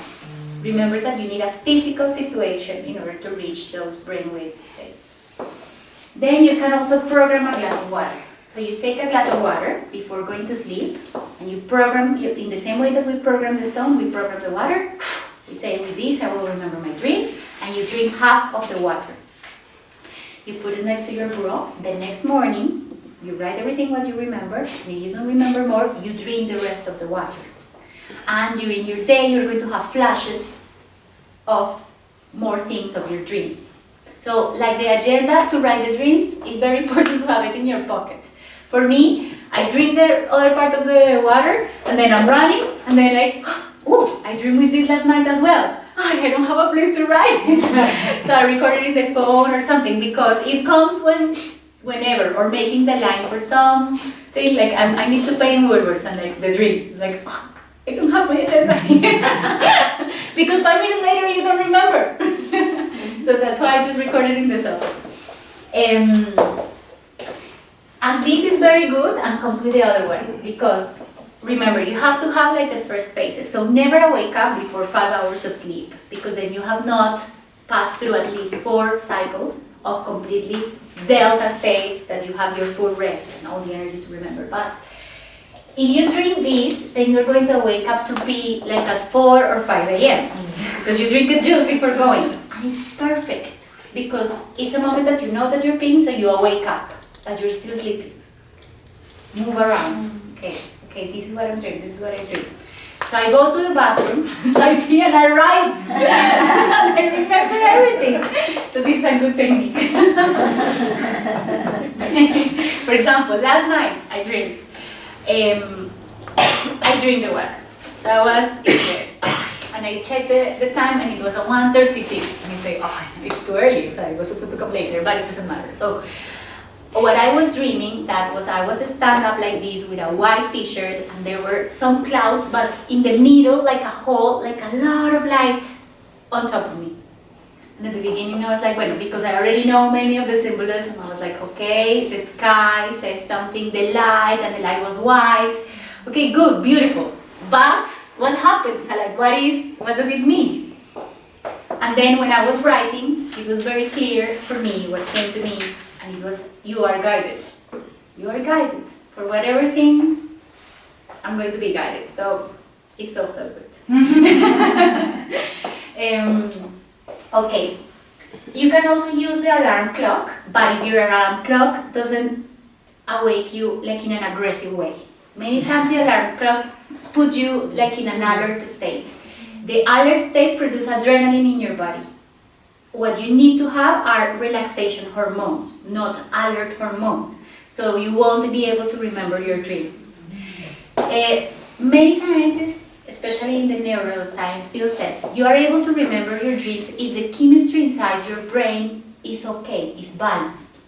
Remember that you need a physical situation in order to reach those brainwave states. Then you can also program a glass of water. So you take a glass of water before going to sleep, and you program, in the same way that we program the stone, we program the water. We say, with this I will remember my dreams, and you drink half of the water. You put it next to your bureau. The next morning, you write everything what you remember, and if you don't remember more, you drink the rest of the water. And during your day, you're going to have flashes of more things of your dreams. So, like the agenda to write the dreams, it's very important to have it in your pocket. For me, I drink the other part of the water, and then I'm running, and then like, oh, I dreamed with this last night as well. I don't have a place to write. So I record it in the phone or something, because it comes whenever, or making the line for something, like I need to pay in Woolworths, and like the dream, like, oh, I don't have my agenda here. Because 5 minutes later you don't remember. So that's why I just recorded it in the cell phone. And this is very good and comes with the other one, because remember, you have to have like the first phases. So never wake up before 5 hours of sleep, because then you have not passed through at least 4 cycles of completely delta states that you have your full rest and all the energy to remember. But if you drink this, then you're going to wake up to pee like at 4 or 5 a.m. because you drink a juice before going. And it's perfect because it's a moment that you know that you're peeing, so you wake up, but you're still sleeping. Move around. Okay, this is what I'm drinking, this is what I drink. So I go to the bathroom, I pee and I write. And I remember everything. So this is a good technique. For example, last night I drank. I drink the water. So I was in there, and I checked the time, and it was 1:36. And you say, oh, it's too early. So I was supposed to come later, but it doesn't matter. So what I was dreaming, that was I was stand up like this with a white t-shirt, and there were some clouds, but in the middle, like a hole, like a lot of light on top of me. And at the beginning I was like, bueno, because I already know many of the symbolism, I was like, okay, the sky says something, the light, and the light was white. Okay, good, beautiful. But what happened? So like, what does it mean? And then when I was writing, it was very clear for me what came to me, and it was, you are guided. You are guided. For whatever thing, I'm going to be guided. So it felt so good. Okay, you can also use the alarm clock, but if your alarm clock doesn't awake you like in an aggressive way. Many times the alarm clocks put you like in an alert state. The alert state produces adrenaline in your body. What you need to have are relaxation hormones, not alert hormone. So you won't be able to remember your dream. Many scientists, especially in the neuroscience field, says you are able to remember your dreams if the chemistry inside your brain is okay, is balanced.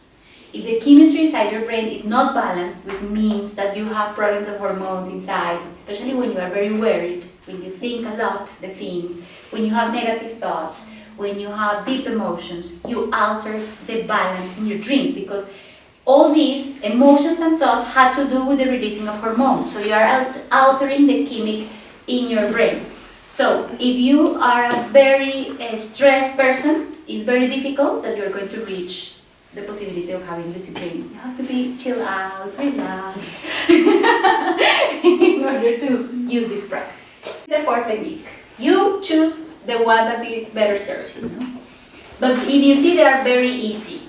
If the chemistry inside your brain is not balanced, which means that you have problems of hormones inside, especially when you are very worried, when you think a lot, the things, when you have negative thoughts, when you have deep emotions, you alter the balance in your dreams, because all these emotions and thoughts had to do with the releasing of hormones. So you are altering the chemic in your brain. So if you are a very stressed person, it's very difficult that you're going to reach the possibility of having lucid dreaming. You have to be chill out, relax, in order to use this practice. The fourth technique. You choose the one that better serves you. But if you see, they are very easy.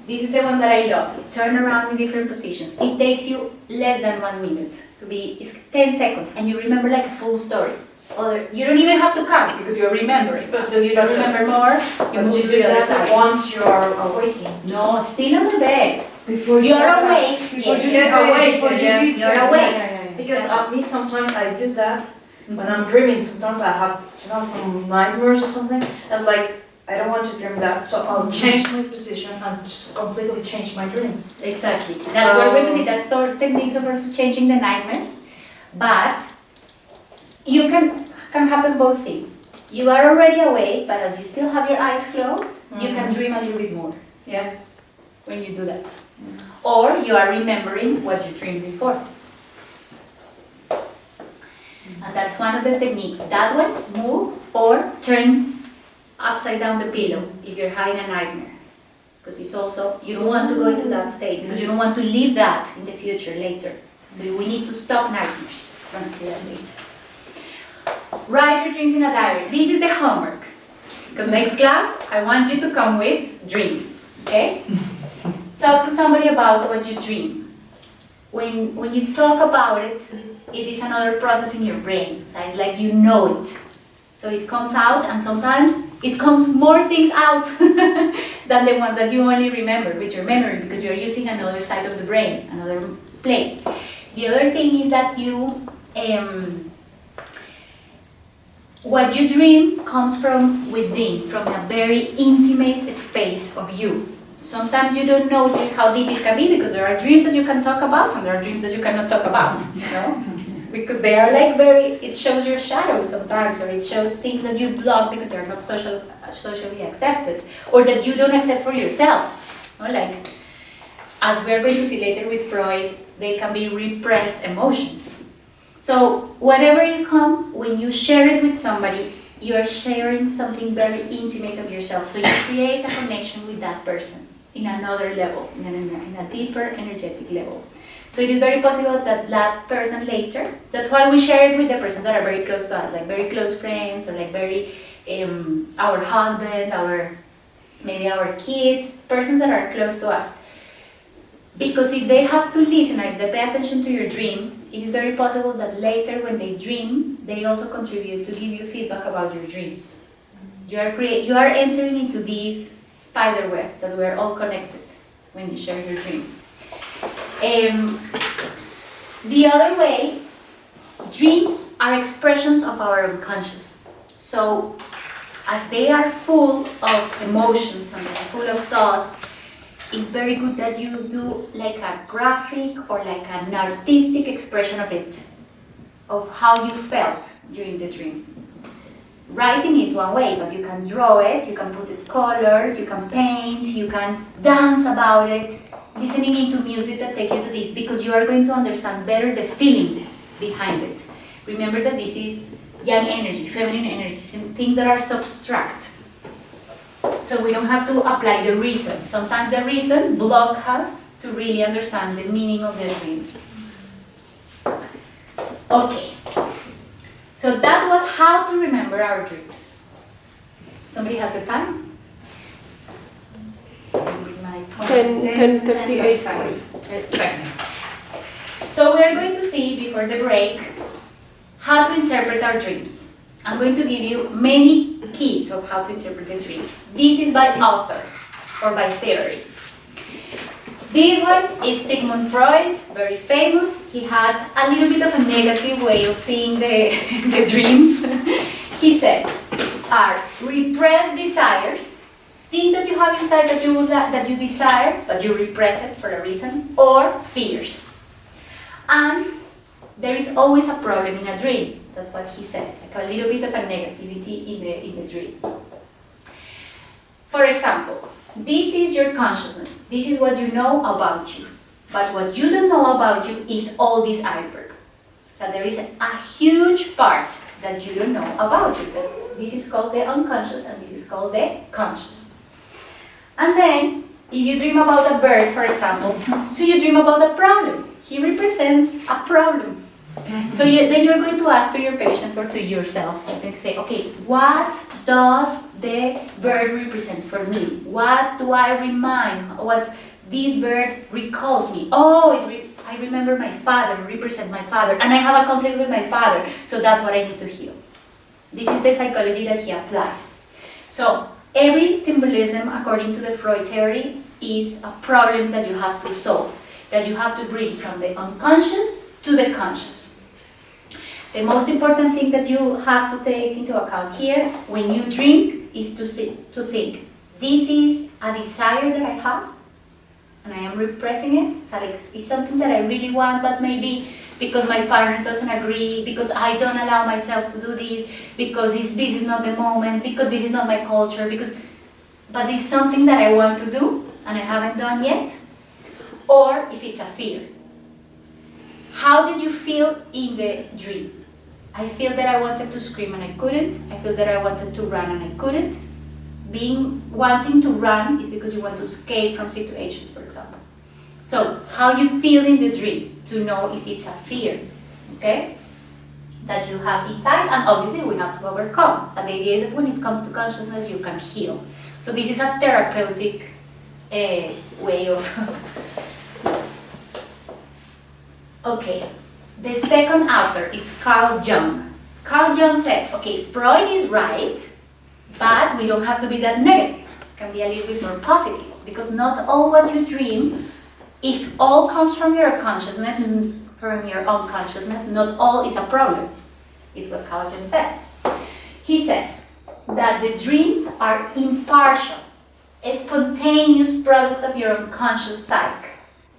This is the one that I love. Turn around in different positions. It takes you less than 1 minute to be, it's 10 seconds, and you remember like a full story. Or you don't even have to count because you're remembering. But if you don't remember more, you move to the other side. Once you are awaking. No, still on the bed. Before You're awake. Before Yes. you Get get awake, before you yes. leave. You're awake. Because me sometimes I do that when I'm dreaming. Sometimes I have some nightmares or something. It's like I don't want to dream that, so I'll change my position and just completely change my dream. Exactly. That's what we're going to see. That's sort of techniques of also changing the nightmares. But you can happen both things. You are already awake, but as you still have your eyes closed, you can dream a little bit more. Yeah. When you do that. Or you are remembering what you dreamed before. And that's one of the techniques. That one, move or turn upside down the pillow if you're having a nightmare. Because it's also, you don't want to go into that state because you don't want to leave that in the future later. So we need to stop nightmares. We're going to see that later. Write your dreams in a diary. This is the homework. Because next class, I want you to come with dreams. Okay? Talk to somebody about what you dream. When you talk about it, it is another process in your brain. So it's like you know it. So it comes out, and sometimes it comes more things out than the ones that you only remember with your memory, because you're using another side of the brain, another place. The other thing is that what you dream comes from within, from a very intimate space of you. Sometimes you don't notice how deep it can be, because there are dreams that you can talk about and there are dreams that you cannot talk about, you know? Because they are like it shows your shadows sometimes, or it shows things that you block because they're not socially accepted, or that you don't accept for yourself. You know, like, as we're going to see later with Freud, they can be repressed emotions. So whatever you come, when you share it with somebody, you are sharing something very intimate of yourself. So you create a connection with that person in another level, in a deeper energetic level. So it is very possible that that person later, that's why we share it with the persons that are very close to us, like very close friends, or like very, our husband, maybe our kids, persons that are close to us. Because if they have to listen, if they pay attention to your dream, it is very possible that later when they dream, they also contribute to give you feedback about your dreams. You are entering into this spider web that we are all connected when you share your dream. The other way, dreams are expressions of our unconscious. So as they are full of emotions and they are full of thoughts, it's very good that you do like a graphic or like an artistic expression of it, of how you felt during the dream. Writing is one way, but you can draw it, you can put it colors, you can paint, you can dance about it, listening into music that take you to this, because you are going to understand better the feeling behind it. Remember that this is young energy, feminine energy, things that are subtract. So we don't have to apply the reason. Sometimes the reason blocks us to really understand the meaning of the dream. Okay. So that was how to remember our dreams. Somebody has the time? 10:38. Perfect. So we are going to see before the break how to interpret our dreams. I'm going to give you many keys of how to interpret the dreams. This is by author or by theory. This one is Sigmund Freud, very famous. He had a little bit of a negative way of seeing the dreams. He said, are repressed desires, things that you have inside that you desire, but you repress it for a reason, or fears. And there is always a problem in a dream. That's what he says, like a little bit of a negativity in the dream. For example, this is your consciousness. This is what you know about you. But what you don't know about you is all this iceberg. So there is a huge part that you don't know about you. This is called the unconscious and this is called the conscious. And then, if you dream about a bird, for example, so you dream about a problem. He represents a problem. So then you're going to ask to your patient or to yourself, you're going to say, okay, what does the bird represent for me? What do I remind? What this bird recalls me? Oh, I remember my father, represent my father, and I have a conflict with my father, so that's what I need to heal. This is the psychology that he applied. So every symbolism, according to the Freud theory, is a problem that you have to solve, that you have to bring from the unconscious to the conscious. The most important thing that you have to take into account here when you dream is to think, this is a desire that I have and I am repressing it. So it's something that I really want, but maybe because my partner doesn't agree, because I don't allow myself to do this, because this is not the moment, because this is not my culture, but it's something that I want to do and I haven't done yet. Or if it's a fear. How did you feel in the dream? I feel that I wanted to scream and I couldn't. I feel that I wanted to run and I couldn't. Wanting to run is because you want to escape from situations, for example. So, how you feel in the dream to know if it's a fear, okay, that you have inside, and obviously we have to overcome. So the idea is that when it comes to consciousness, you can heal. So this is a therapeutic way of... Okay, the second author is Carl Jung. Carl Jung says, okay, Freud is right, but we don't have to be that negative. It can be a little bit more positive, because not all what you dream, if all comes from your consciousness, from your unconsciousness, not all is a problem, is what Carl Jung says. He says that the dreams are impartial, a spontaneous product of your unconscious psyche,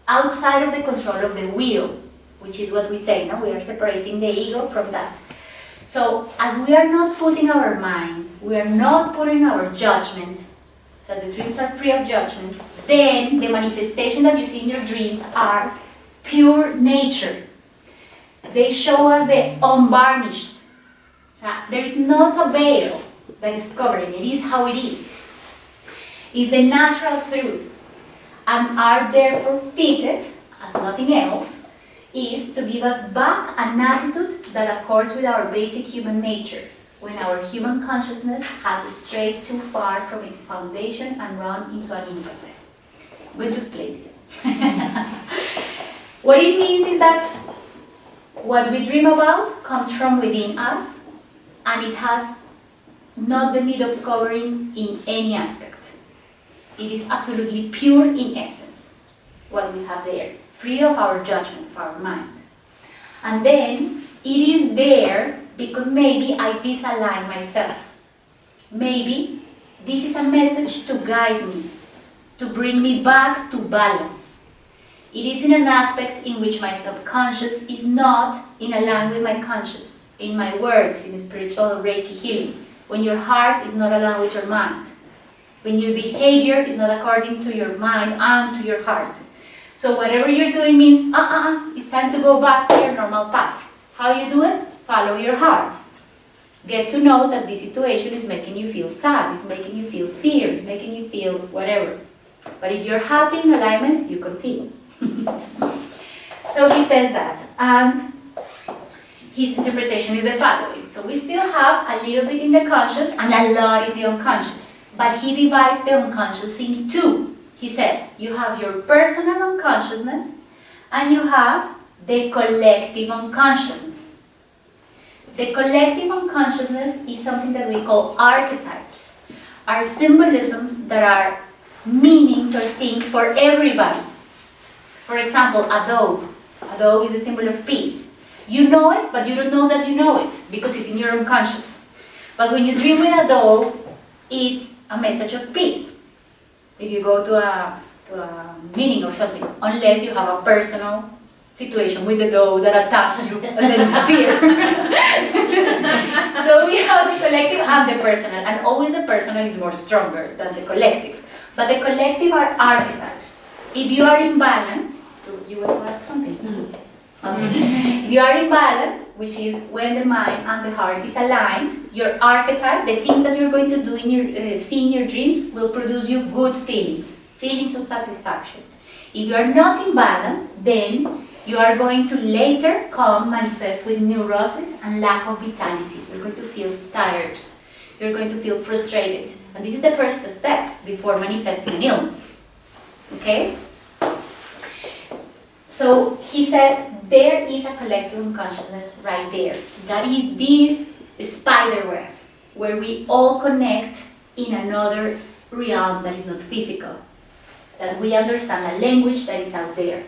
outside of the control of the will, which is what we say, no? We are separating the ego from that. So, as we are not putting our mind, we are not putting our judgment, so the dreams are free of judgment, then the manifestation that you see in your dreams are pure nature. They show us the unvarnished. So, there is not a veil that is covering, it is how it is. It's the natural truth, and are therefore fitted as nothing else, is to give us back an attitude that accords with our basic human nature, when our human consciousness has strayed too far from its foundation and run into an impasse. I'm going to explain this. What it means is that what we dream about comes from within us, and it has not the need of covering in any aspect. It is absolutely pure in essence, what we have there, free of our judgment, of our mind. And then it is there because maybe I disalign myself. Maybe this is a message to guide me, to bring me back to balance. It is in an aspect in which my subconscious is not in line with my conscious, in my words, in spiritual Reiki healing, when your heart is not aligned with your mind, when your behavior is not according to your mind and to your heart. So whatever you're doing means, it's time to go back to your normal path. How you do it? Follow your heart. Get to know that this situation is making you feel sad, it's making you feel fear, it's making you feel whatever. But if you're happy in alignment, you continue. So he says that, and his interpretation is the following. So we still have a little bit in the conscious and a lot in the unconscious. But he divides the unconscious in two. He says, you have your personal unconsciousness and you have the collective unconsciousness. The collective unconsciousness is something that we call archetypes, are symbolisms that are meanings or things for everybody. For example, adobe. Adobe is a symbol of peace. You know it, but you don't know that you know it because it's in your unconscious. But when you dream with adobe, it's a message of peace. If you go to a meeting or something, unless you have a personal situation with the dough that attack you and then it's a fear. So we have the collective and the personal, and always the personal is more stronger than the collective. But the collective are archetypes. If you are in balance, you will ask something. If you are in balance, which is when the mind and the heart is aligned, your archetype, the things that you're going to do in your see in your dreams, will produce you good feelings, feelings of satisfaction. If you are not in balance, then you are going to later come manifest with neurosis and lack of vitality. You're going to feel tired. You're going to feel frustrated. And this is the first step before manifesting an illness. Okay? So he says there is a collective unconsciousness right there. That is this spider web where we all connect in another realm that is not physical. That we understand a language that is out there.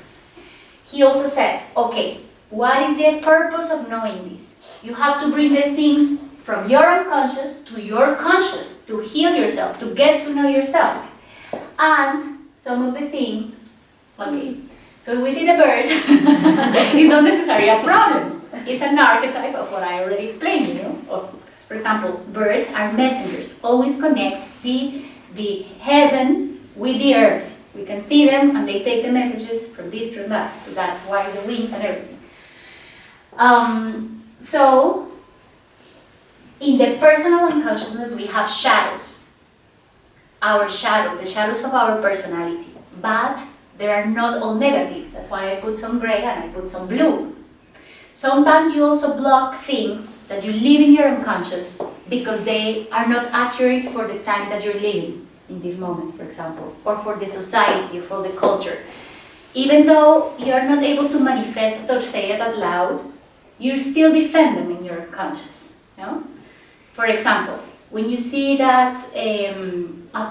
He also says, okay, what is the purpose of knowing this? You have to bring the things from your unconscious to your conscious to heal yourself, to get to know yourself. And some of the things, okay, so if we see the bird, it's not necessarily a problem. It's an archetype of what I already explained, you know. For example, birds are messengers, always connect the heaven with the earth. We can see them and they take the messages from this, from that, to that, why the wings and everything. So, in the personal unconsciousness, we have shadows. Our shadows, the shadows of our personality. But they are not all negative. That's why I put some gray and I put some blue. Sometimes you also block things that you live in your unconscious because they are not accurate for the time that you're living in this moment, for example, or for the society, or for the culture. Even though you are not able to manifest it or say it out loud, you still defend them in your unconscious. You know? For example, when you see that a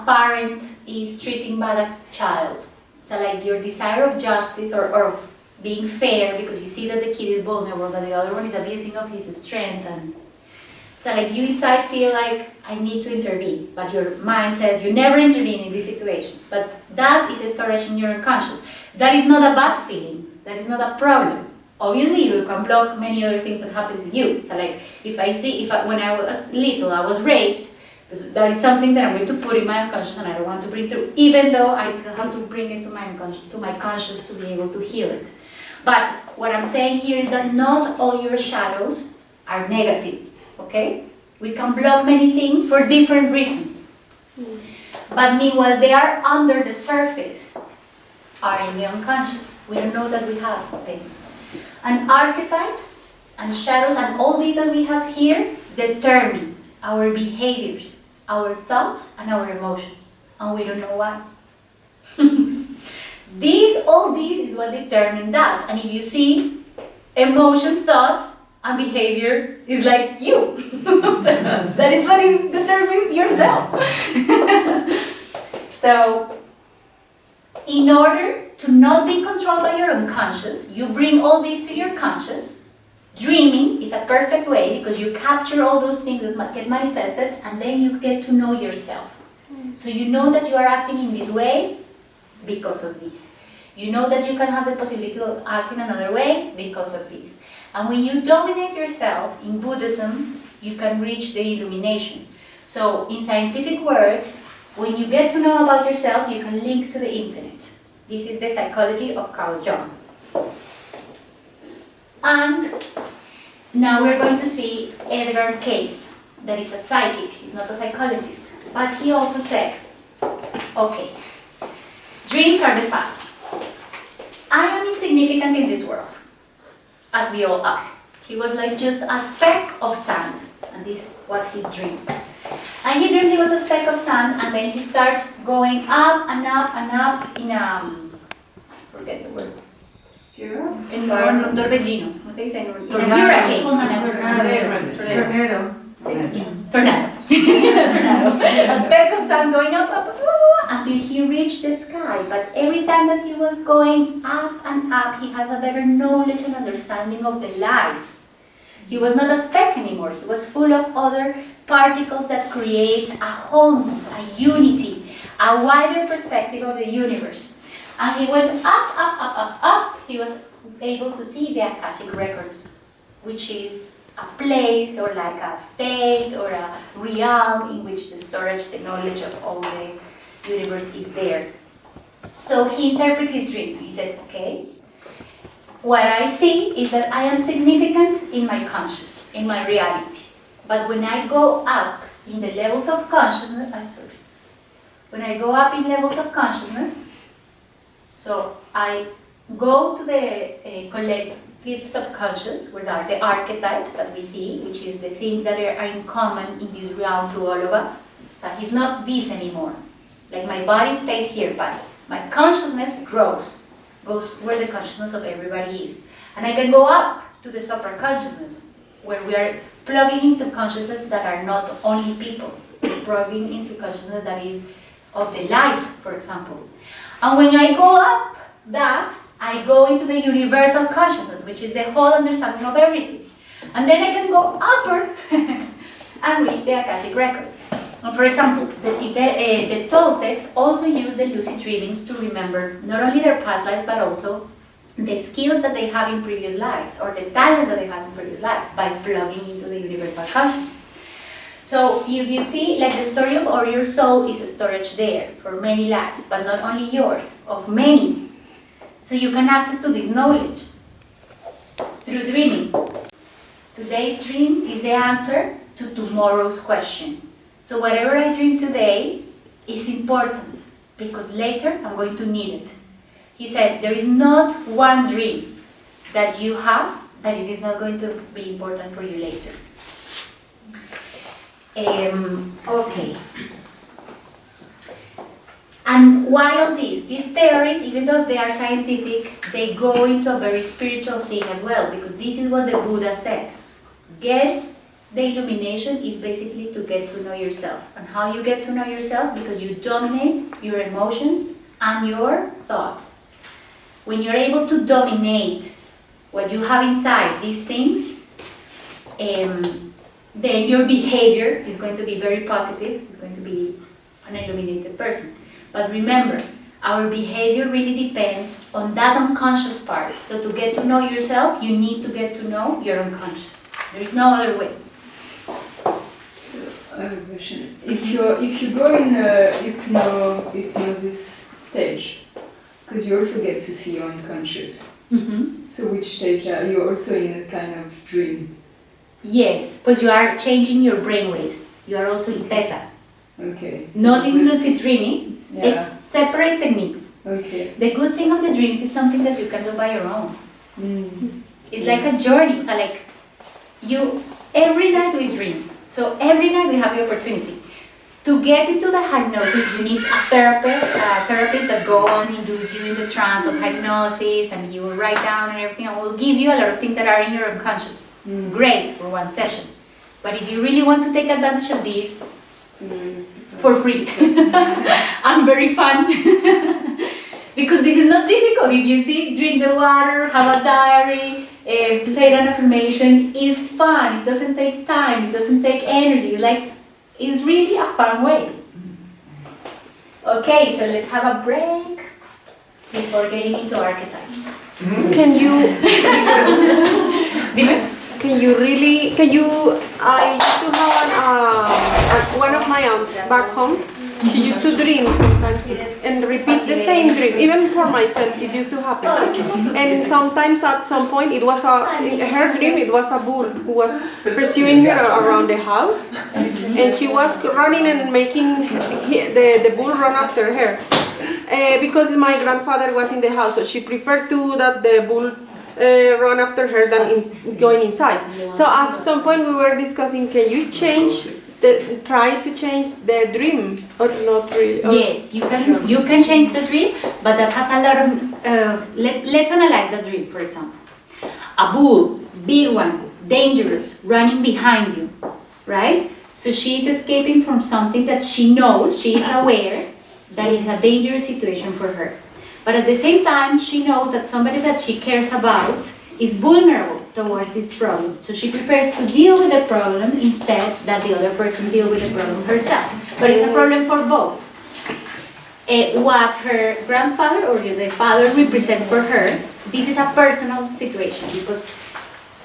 parent is treating bad a child, so like your desire of justice or of being fair because you see that the kid is vulnerable, that the other one is abusing of his strength, and so like you inside feel like I need to intervene, but your mind says you never intervene in these situations. But that is a storage in your unconscious. That is not a bad feeling. That is not a problem. Obviously, you can block many other things that happen to you. So like when I was little, I was raped, that is something that I'm going to put in my unconscious and I don't want to bring through, even though I still have to bring it to my unconscious, to my conscious to be able to heal it. But what I'm saying here is that not all your shadows are negative. Okay? We can block many things for different reasons. But meanwhile, they are under the surface. are in the unconscious. We don't know that we have them. And archetypes and shadows and all these that we have here determine our behaviors, our thoughts, and our emotions. And we don't know why. All this is what determines that. And if you see emotions, thoughts, and behavior is like you. That is what determines yourself. So, in order to not be controlled by your unconscious, you bring all this to your conscious. Dreaming is a perfect way because you capture all those things that get manifested and then you get to know yourself. So you know that you are acting in this way because of this. You know that you can have the possibility of acting another way because of this. And when you dominate yourself in Buddhism, you can reach the illumination. So in scientific words, when you get to know about yourself, you can link to the infinite. This is the psychology of Carl Jung. And now we're going to see Edgar Cayce, that is a psychic, he's not a psychologist. But he also said, okay, dreams are the fact. I am insignificant in this world, as we all are. He was like just a speck of sand, and this was his dream. And he dreamed he was a speck of sand, and then he started going up and up and up in I forget the word. En un torbellino. ¿Cómo se dice? In a hurricane. Tornado. Tornado. Tornado. A speck of sand going up, up, up, up, until he reached the sky. But every time that he was going up and up, he has a better knowledge and understanding of the life. He was not a speck anymore. He was full of other particles that create a wholeness, a unity, a wider perspective of the universe. And he went up, up, up, up, up. He was able to see the Akashic records, which is a place or like a state or a realm in which the storage, the knowledge of all the universe is there. So he interpreted his dream. He said, okay, what I see is that I am significant in my conscious, in my reality. But when I go up in the levels of consciousness, when I go up in levels of consciousness, so I go to the collective subconscious, where are the archetypes that we see, which is the things that are in common in this realm to all of us. So he's not this anymore. Like my body stays here, but my consciousness goes where the consciousness of everybody is. And I can go up to the supraconsciousness, where we are plugging into consciousness that are not only people. We're plugging into consciousness that is of the life, for example. And when I go up that, I go into the universal consciousness, which is the whole understanding of everything. And then I can go upper and reach the Akashic records. And for example, the Toltecs also use the lucid dreamings to remember not only their past lives, but also the skills that they have in previous lives, or the talents that they have in previous lives, by plugging into the universal consciousness. So if you see, like the story of Or Your Soul is a storage there for many lives, but not only yours, of many. So you can access to this knowledge through dreaming. Today's dream is the answer to tomorrow's question. So whatever I dream today is important, because later I'm going to need it. He said, there is not one dream that you have that it is not going to be important for you later. Okay. And why all this? These theories, even though they are scientific, they go into a very spiritual thing as well, because this is what the Buddha said. Get the illumination is basically to get to know yourself. And how you get to know yourself? Because you dominate your emotions and your thoughts. When you're able to dominate what you have inside, these things, then your behavior is going to be very positive. It's going to be an illuminated person. But remember, our behavior really depends on that unconscious part. So to get to know yourself, you need to get to know your unconscious. There is no other way. So I have a question. If you go in a hypnosis stage, because you also get to see your unconscious. Mm-hmm. So which stage are you also in a kind of dream? Yes, because you are changing your brain waves. You are also in theta. Okay. So Not in this- lucid dreaming, Yeah. It's separate techniques. Okay. The good thing of the dreams is something that you can do by your own. Mm. It's like a journey. So like you, every night we dream. So every night we have the opportunity. To get into the hypnosis, you need a therapist that go on, induce you in the trance of hypnosis, and you will write down and everything, and will give you a lot of things that are in your unconscious. Great for one session. But if you really want to take advantage of this, for free, and very fun, because this is not difficult. If you see, drink the water, have a diary, say an affirmation, is fun. It doesn't take time. It doesn't take energy. It's really a fun way. Okay, so let's have a break before getting into archetypes. Can you Dime. I used to have one of my aunts back home. She used to dream sometimes and repeat the same dream. Even for myself, it used to happen. And sometimes at some point, in her dream, it was a bull who was pursuing her around the house. And she was running and making the bull run after her. Because my grandfather was in the house, so she preferred that the bull run after her than going inside. So at some point we were discussing, can you try to change the dream or not really? Yes, you can change the dream, but that has a lot of, let's analyze the dream, for example. A bull, big one, dangerous, running behind you, right? So she's escaping from something that she knows, she is aware that is a dangerous situation for her. But at the same time, she knows that somebody that she cares about is vulnerable towards this problem. So she prefers to deal with the problem instead that the other person deal with the problem herself. But it's a problem for both. What her grandfather or the father represents for her, this is a personal situation because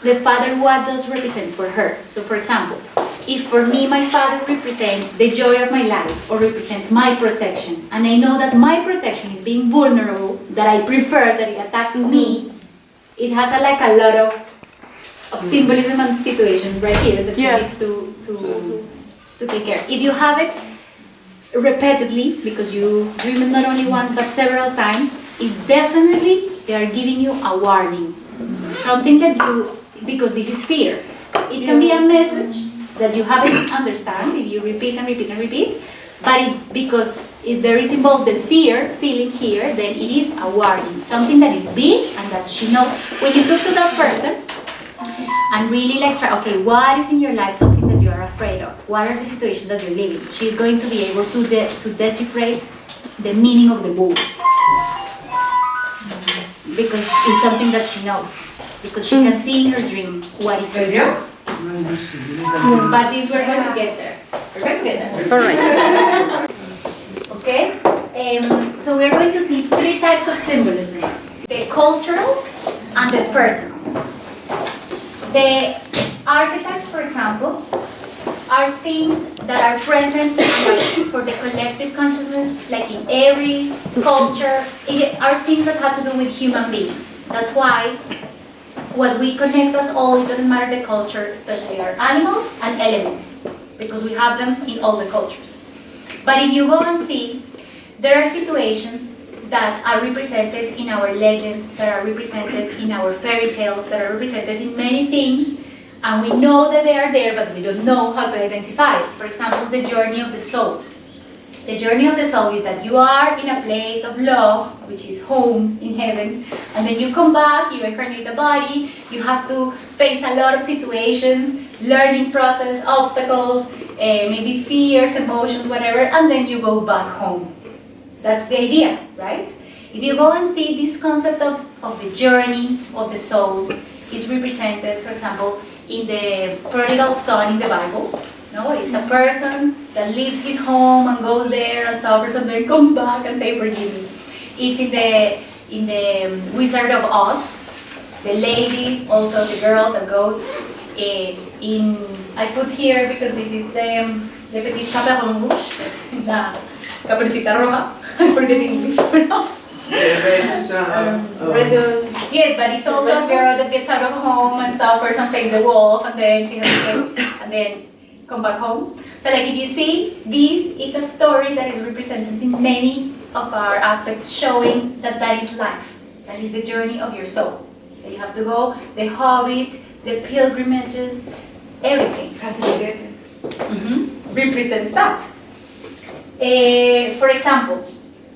the father, what does represent for her? So for example, if for me my father represents the joy of my life or represents my protection, and I know that my protection is being vulnerable, that I prefer that it attacks me, it has a lot of symbolism and situation right here that she needs to take care. If you have it repeatedly, because you dream it not only once but several times, is definitely they are giving you a warning. Something that because this is fear. It can be a message that you haven't understand if you repeat and repeat and repeat, but because if there is involved the feeling here, then it is a warning, something that is big and that she knows. When you talk to that person and really try, okay, what is in your life something that you are afraid of? What are the situations that you're living? She's going to be able to decipherate the meaning of the book because it's something that she knows, because she can see in her dream what is it. But this we're going to get there. We're going to get there. All right. Okay? So we're going to see three types of symbolisms. The cultural and the personal. The archetypes, for example, are things that are present for the collective consciousness, like in every culture. Are things that have to do with human beings. That's why what we connect us all, it doesn't matter the culture, especially our animals and elements, because we have them in all the cultures. But if you go and see, there are situations that are represented in our legends, that are represented in our fairy tales, that are represented in many things, and we know that they are there, but we don't know how to identify it. For example, the journey of the soul. The journey of the soul is that you are in a place of love, which is home in heaven, and then you come back, you incarnate the body, you have to face a lot of situations, learning process, obstacles, maybe fears, emotions, whatever, and then you go back home. That's the idea, right? If you go and see this concept of the journey of the soul is represented, for example, in the prodigal son in the Bible. No, it's a person that leaves his home and goes there and suffers and then comes back and says, forgive me. It's in the Wizard of Oz, the lady, also the girl that goes I put here because this is the Petit Chaperon Rouge, la Caperucita Roja, I forget English. Yes, but it's also a girl that gets out of home and suffers and plays the wolf, and then she has to, and then come back home. So like if you see, this is a story that is represented in many of our aspects, showing that that is life, that is the journey of your soul. That you have to go, the hobbit, the pilgrimages, everything. Represents that. For example,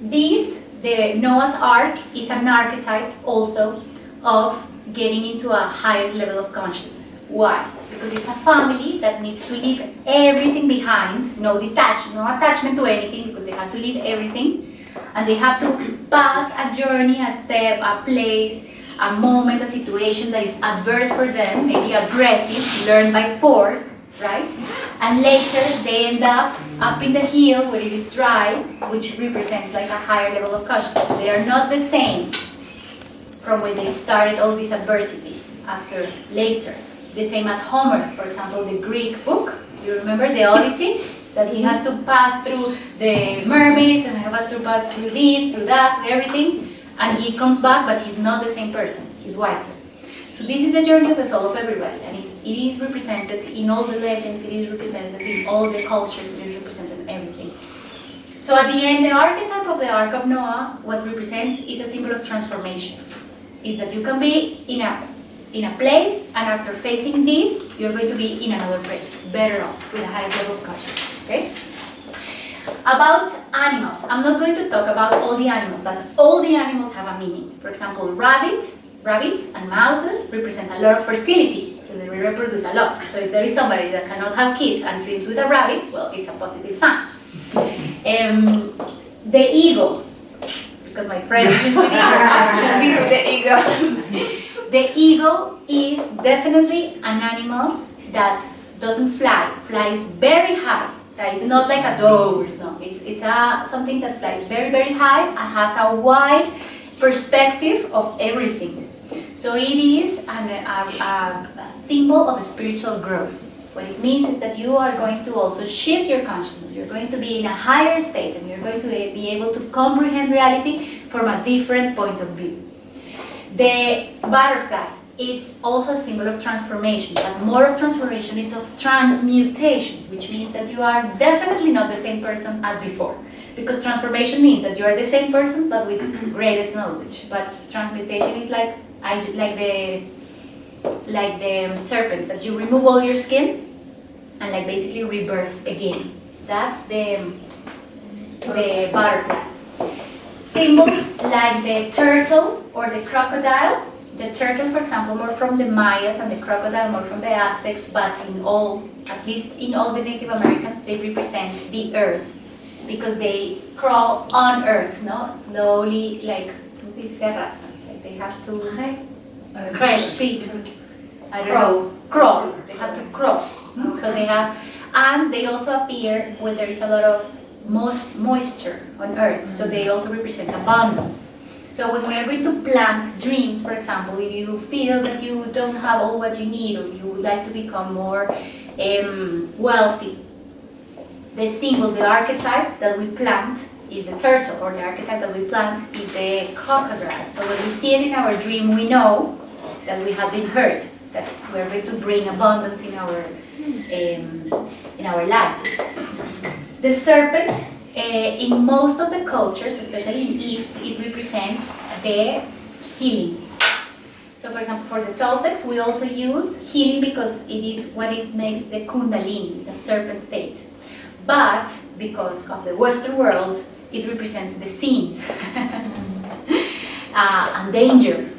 the Noah's Ark is an archetype also of getting into a highest level of consciousness. Why? Because it's a family that needs to leave everything behind, no attachment to anything, because they have to leave everything, and they have to pass a journey, a step, a place, a moment, a situation that is adverse for them, maybe aggressive, learned by force, right? And later they end up in the hill where it is dry, which represents like a higher level of consciousness. They are not the same from when they started all this adversity after later. The same as Homer, for example, the Greek book. You remember the Odyssey? That he has to pass through the mermaids and he has to pass through this, through that, through everything. And he comes back, but he's not the same person. He's wiser. So this is the journey of the soul of everybody. And it is represented in all the legends, it is represented in all the cultures, it is represented in everything. So at the end, the archetype of the Ark of Noah, what represents is a symbol of transformation. Is that you can be in a place, and after facing this, you're going to be in another place, better off, with a higher level of consciousness, okay? About animals, I'm not going to talk about all the animals, but all the animals have a meaning. For example, rabbits and mouses represent a lot of fertility, so they reproduce a lot. So if there is somebody that cannot have kids and dreams with a rabbit, well, it's a positive sign. The eagle, because my friend dreams with eagles, I choose this The eagle. The eagle is definitely an animal that doesn't fly, flies very high. So it's not like a dove, no. It's something that flies very, very high and has a wide perspective of everything. So it is a symbol of spiritual growth. What it means is that you are going to also shift your consciousness. You're going to be in a higher state and you're going to be able to comprehend reality from a different point of view. The butterfly is also a symbol of transformation, but more of transformation is of transmutation, which means that you are definitely not the same person as before. Because transformation means that you are the same person, but with greater knowledge. But transmutation is like the serpent, that you remove all your skin and like basically rebirth again. That's the butterfly. Symbols like the turtle or the crocodile. The turtle, for example, more from the Mayas, and the crocodile more from the Aztecs, but at least in all the Native Americans, they represent the earth because they crawl on earth, no? Slowly, like they have to crawl. They have to crawl. So they have, and they also appear when there is a lot of moisture on earth, so they also represent abundance. So when we are going to plant dreams, for example, if you feel that you don't have all what you need, or you would like to become more wealthy, the symbol, the archetype that we plant is the turtle, or the archetype that we plant is the crocodile. So when we see it in our dream, we know that we have been heard, that we are going to bring abundance in our lives. The serpent, in most of the cultures, especially in East, it represents the healing. So for example, for the Toltecs, we also use healing because it is what it makes the kundalini, it's the serpent state. But because of the Western world, it represents the sin and danger.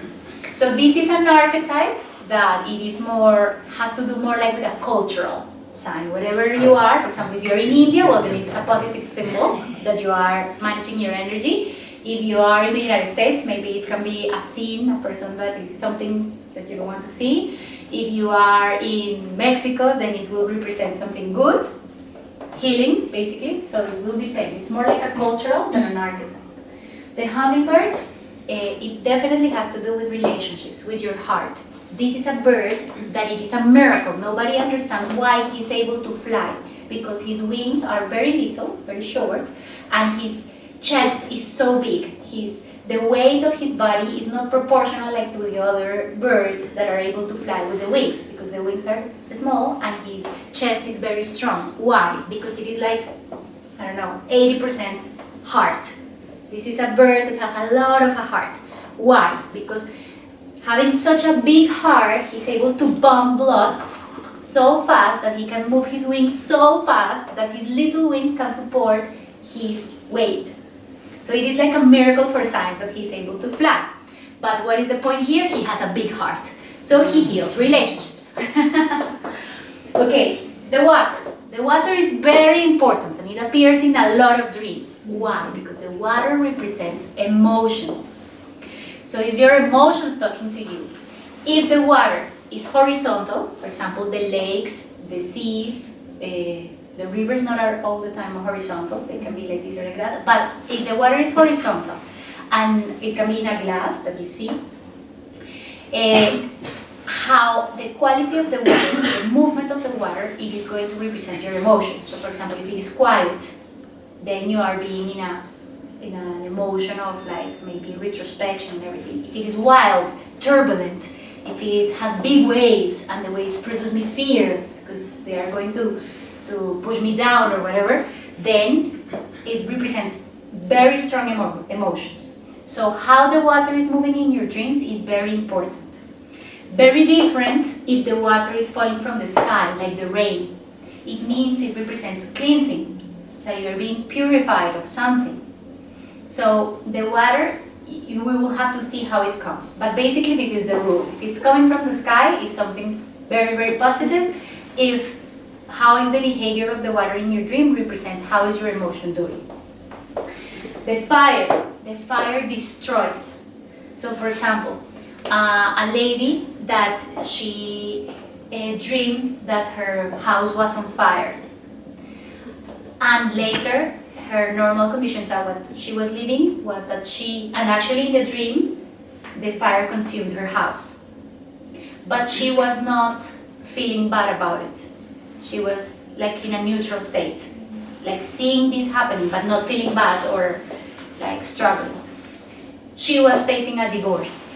So this is an archetype that it is has to do more like with a cultural sign. Wherever you are, for example, if you're in India, well, then it's a positive symbol that you are managing your energy. If you are in the United States, maybe it can be a sin, a person that is something that you don't want to see. If you are in Mexico, then it will represent something good, healing, basically. So it will depend. It's more like a cultural than an archetype. The hummingbird, it definitely has to do with relationships, with your heart. This is a bird that it is a miracle. Nobody understands why he's able to fly, because his wings are very little, very short, and his chest is so big. The weight of his body is not proportional like to the other birds that are able to fly with the wings, because the wings are small and his chest is very strong. Why? Because it is like, I don't know, 80% heart. This is a bird that has a lot of a heart. Why? Because having such a big heart, he's able to pump blood so fast that he can move his wings so fast that his little wings can support his weight. So it is like a miracle for science that he's able to fly. But what is the point here? He has a big heart. So he heals relationships. Okay, the water. The water is very important and it appears in a lot of dreams. Why? Because the water represents emotions. So it's your emotions talking to you. If the water is horizontal, for example, the lakes, the seas, the rivers not are all the time horizontal, they can be like this or like that, but if the water is horizontal, and it can be in a glass that you see, how the quality of the water, the movement of the water, it is going to represent your emotions. So for example, if it is quiet, then you are being in an emotion of like maybe retrospection and everything. If it is wild, turbulent, if it has big waves and the waves produce me fear because they are going to push me down or whatever, then it represents very strong emotions. So how the water is moving in your dreams is very important. Very different if the water is falling from the sky, like the rain. It means it represents cleansing. So you're being purified of something. So the water, we will have to see how it comes. But basically this is the rule. If it's coming from the sky, it's something very, very positive. If how is the behavior of the water in your dream represents how is your emotion doing. The fire destroys. So for example, a lady that she dreamed that her house was on fire. And later, her normal conditions are what she was living was that and actually in the dream, the fire consumed her house. But she was not feeling bad about it. She was like in a neutral state, like seeing this happening, but not feeling bad or like struggling. She was facing a divorce.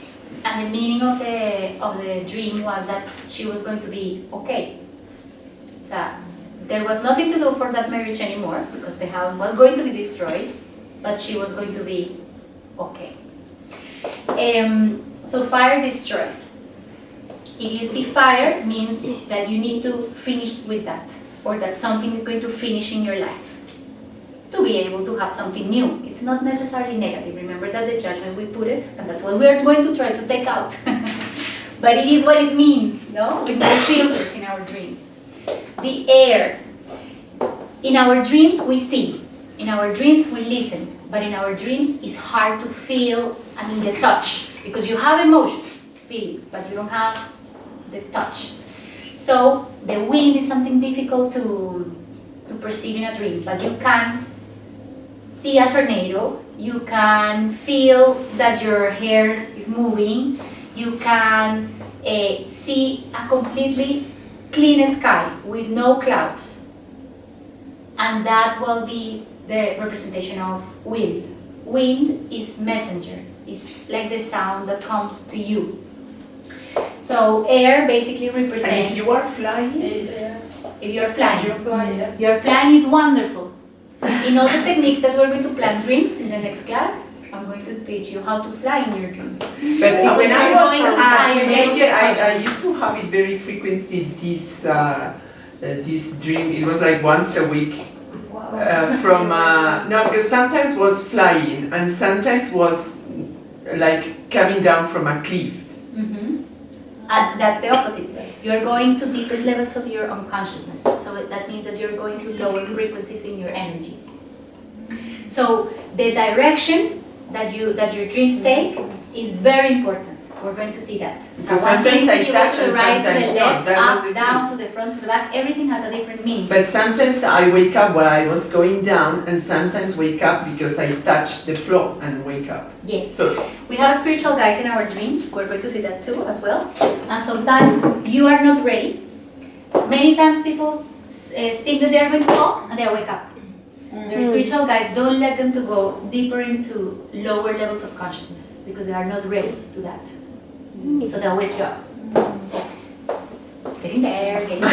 And the meaning of the dream was that she was going to be okay. So there was nothing to do for that marriage anymore because the house was going to be destroyed, but she was going to be okay. So fire destroys. If you see fire, means that you need to finish with that, or that something is going to finish in your life to be able to have something new. It's not necessarily negative. Remember that the judgment we put it, and that's what we are going to try to take out. But it is what it means, no? With no filters in our dream. The air. In our dreams we see. In our dreams we listen. But in our dreams it's hard to feel, the touch. Because you have emotions, feelings, but you don't have the touch. So the wind is something difficult to perceive in a dream, but you can see a tornado, you can feel that your hair is moving, you can see a completely clean sky with no clouds. And that will be the representation of wind. Wind is messenger, it's like the sound that comes to you. So air basically represents... And if you are flying? Yes. If you're flying. You're flying, yes. Your flying is wonderful. In all the techniques that we're going to plan dreams in the next class, I'm going to teach you how to fly in your dreams. But Because when I you're was going to a fly in teenager, every I used to have it very frequently, this dream. It was like once a week. No, because sometimes was flying and sometimes was like coming down from a cliff. Mm-hmm. That's the opposite. You're going to deepest levels of your unconsciousness. So that means that you're going to lower frequencies in your energy. So the direction that your dreams take is very important. We're going to see that. So Because one thing sometimes I is you go touch to the and right, to the sometimes not. left, That was up, the down, thing. to the front, to the back. Everything has a different meaning. But sometimes I wake up while I was going down and sometimes wake up because I touch the floor and wake up. Yes. So We have spiritual guides in our dreams. We're going to see that too as well. And sometimes you are not ready. Many times people think that they are going to go and they wake up. Their spiritual guides don't let them to go deeper into lower levels of consciousness because they are not ready to that. So they'll wake you up. getting there, getting there.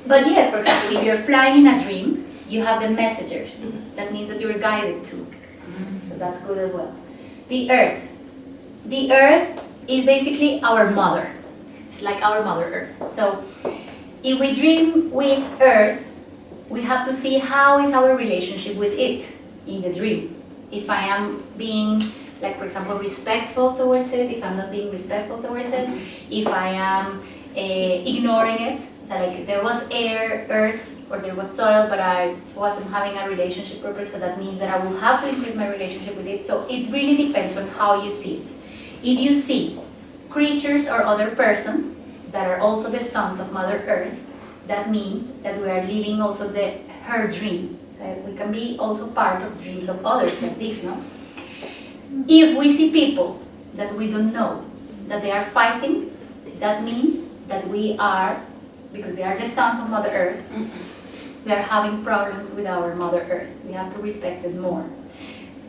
But yes, for example, if you're flying in a dream, you have the messengers. That means that you're guided to. So that's good as well. The earth. The earth is basically our mother. It's like our mother earth. So if we dream with earth, we have to see how is our relationship with it in the dream. If I am being, like for example, respectful towards it, if I'm not being respectful towards it, if I am ignoring it, so like there was air, earth, or there was soil, but I wasn't having a relationship purpose, so that means that I will have to increase my relationship with it. So it really depends on how you see it. If you see creatures or other persons that are also the sons of Mother Earth, that means that we are living also her dream. So we can be also part of dreams of others like this, no? If we see people that we don't know, that they are fighting, that means that we are, because they are the sons of Mother Earth, we are having problems with our Mother Earth. We have to respect it more.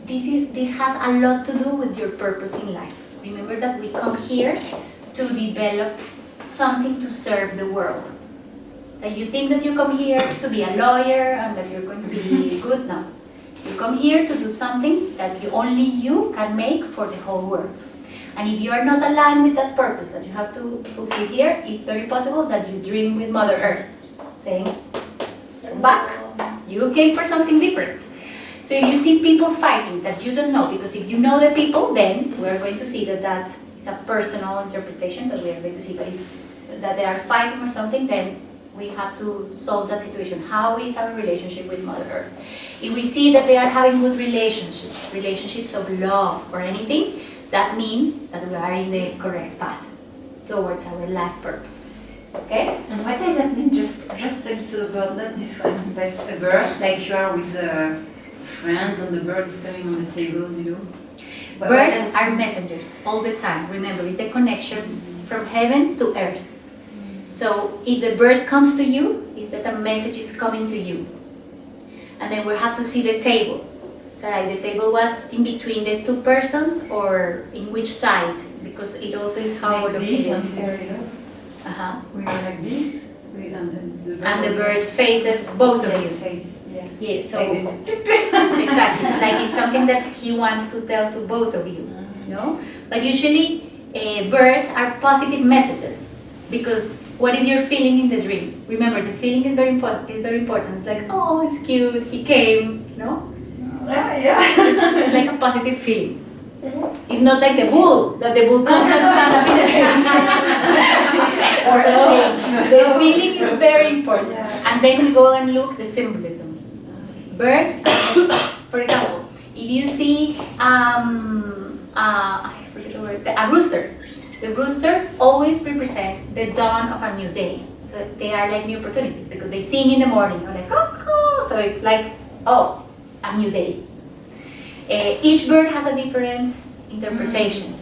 This has a lot to do with your purpose in life. Remember that we come here to develop something to serve the world. So you think that you come here to be a lawyer and that you're going to be good? No. You come here to do something that only you can make for the whole world. And if you are not aligned with that purpose that you have to fulfill here, it's very possible that you dream with Mother Earth, saying, come back, you came for something different. So if you see people fighting that you don't know, because if you know the people, then we're going to see that is a personal interpretation that we are going to see. But if that they are fighting or something, then we have to solve that situation. How is our relationship with Mother Earth? If we see that they are having good relationships of love or anything, that means that we are in the correct path towards our life purpose. Okay? And what does that mean? Just a little about not this one, but a bird, like you are with a friend and the bird is coming on the table, you know? Birds are messengers all the time. Remember, it's the connection from heaven to earth. So if the bird comes to you, it's that a message is coming to you. And then we have to see the table. So like the table was in between the two persons or in which side, because it also is how we're located. Uh-huh. We are like this, and the bird faces both of you. Face, yeah. Yes, so exactly, like it's something that he wants to tell to both of you, no? But usually birds are positive messages, because what is your feeling in the dream? Remember, the feeling is very important. It's like, oh, it's cute, he came, no? Yeah. It's like a positive feeling. It's not like the bull, that the bull comes and stands up in the so the feeling is very important. And then we go and look the symbolism. Birds, for example, if you see I forget the word, a rooster. The rooster always represents the dawn of a new day. So they are like new opportunities because they sing in the morning. Or like, oh, so it's like, oh, a new day. Each bird has a different interpretation.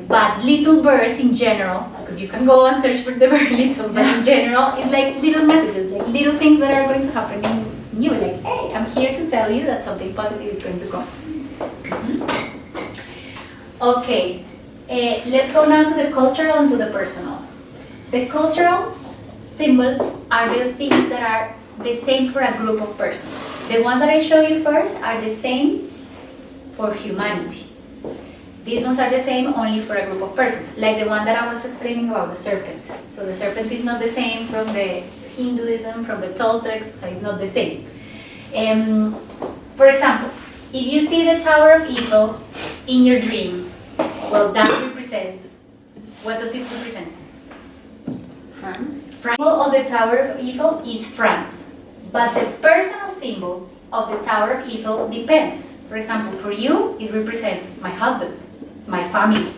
But little birds in general, because you can go and search for the very little, but in general, it's like little messages, like little things that are going to happen in you. Like, hey, I'm here to tell you that something positive is going to come. Okay, let's go now to the cultural and to the personal. The cultural symbols are the things that are the same for a group of persons. The ones that I show you first are the same for humanity. These ones are the same only for a group of persons, like the one that I was explaining about the serpent. So the serpent is not the same from the Hinduism, from the Toltecs, so it's not the same. For example, if you see the Tower of Eiffel in your dream, well, that represents, what does it represent? France. The symbol of the Tower of Eiffel is France, but the personal symbol of the Tower of Eiffel depends. For example, for you, it represents my husband, my family.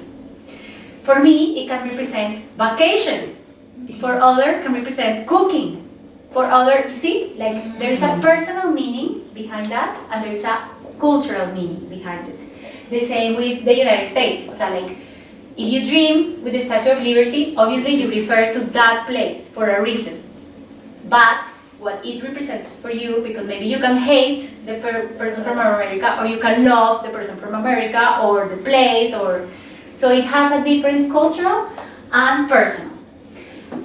For me, it can represent vacation. For other, can represent cooking. For other, you see, like there is a personal meaning behind that, and there is a cultural meaning behind it. The same with the United States. So like, if you dream with the Statue of Liberty, obviously you refer to that place for a reason. But what it represents for you, because maybe you can hate the person from America, or you can love the person from America, or the place, or So it has a different cultural and personal.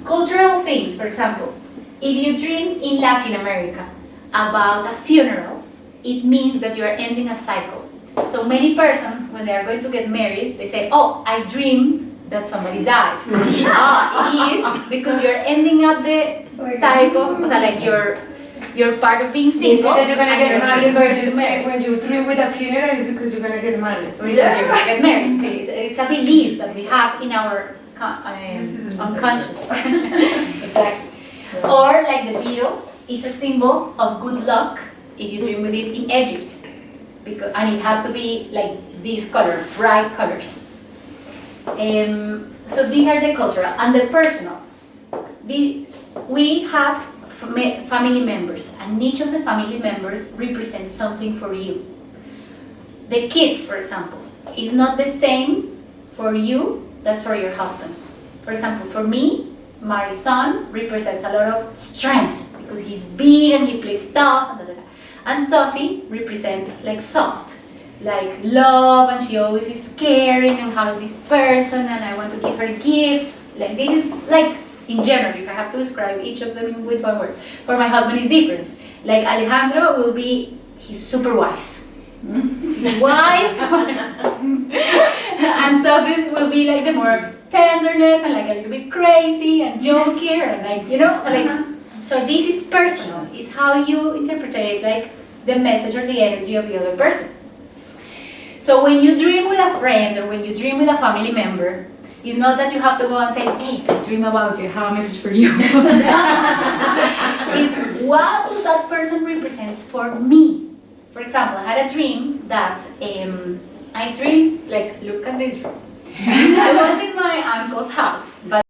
Cultural things, for example, if you dream in Latin America about a funeral, it means that you are ending a cycle. So many persons, when they are going to get married, they say, oh, I dreamed that somebody died. It is because you're ending up the type of, like you're part of being single. That you're gonna and get you're married, giving when birth you to say, marriage. when you dream with a funeral, is because you're gonna get married. Because you're gonna get married. So it's a belief that we have in our unconscious. Exactly. Or like the beetle is a symbol of good luck if you dream with it in Egypt. And it has to be like this color, bright colors. So these are the cultural and the personal. We have family members, and each of the family members represents something for you. The kids, for example, is not the same for you that for your husband. For example, for me, my son represents a lot of strength because he's big and he plays tough. And Sophie represents like soft, like love, and she always is caring and has this person, and I want to give her gifts. Like this is like in general, if I have to describe each of them with one word. For my husband is different. Like Alejandro will be, he's super wise. He's wise. And Sophie will be like the more tenderness and like a little bit crazy and joker and like, you know, so like, so this is personal. It's how you interpret like the message or the energy of the other person. So when you dream with a friend or when you dream with a family member, it's not that you have to go and say, hey, I dream about you, I have a message for you. It's what does that person represents for me? For example, I had a dream that I dreamed, like, look at this dream. I was in my uncle's house, but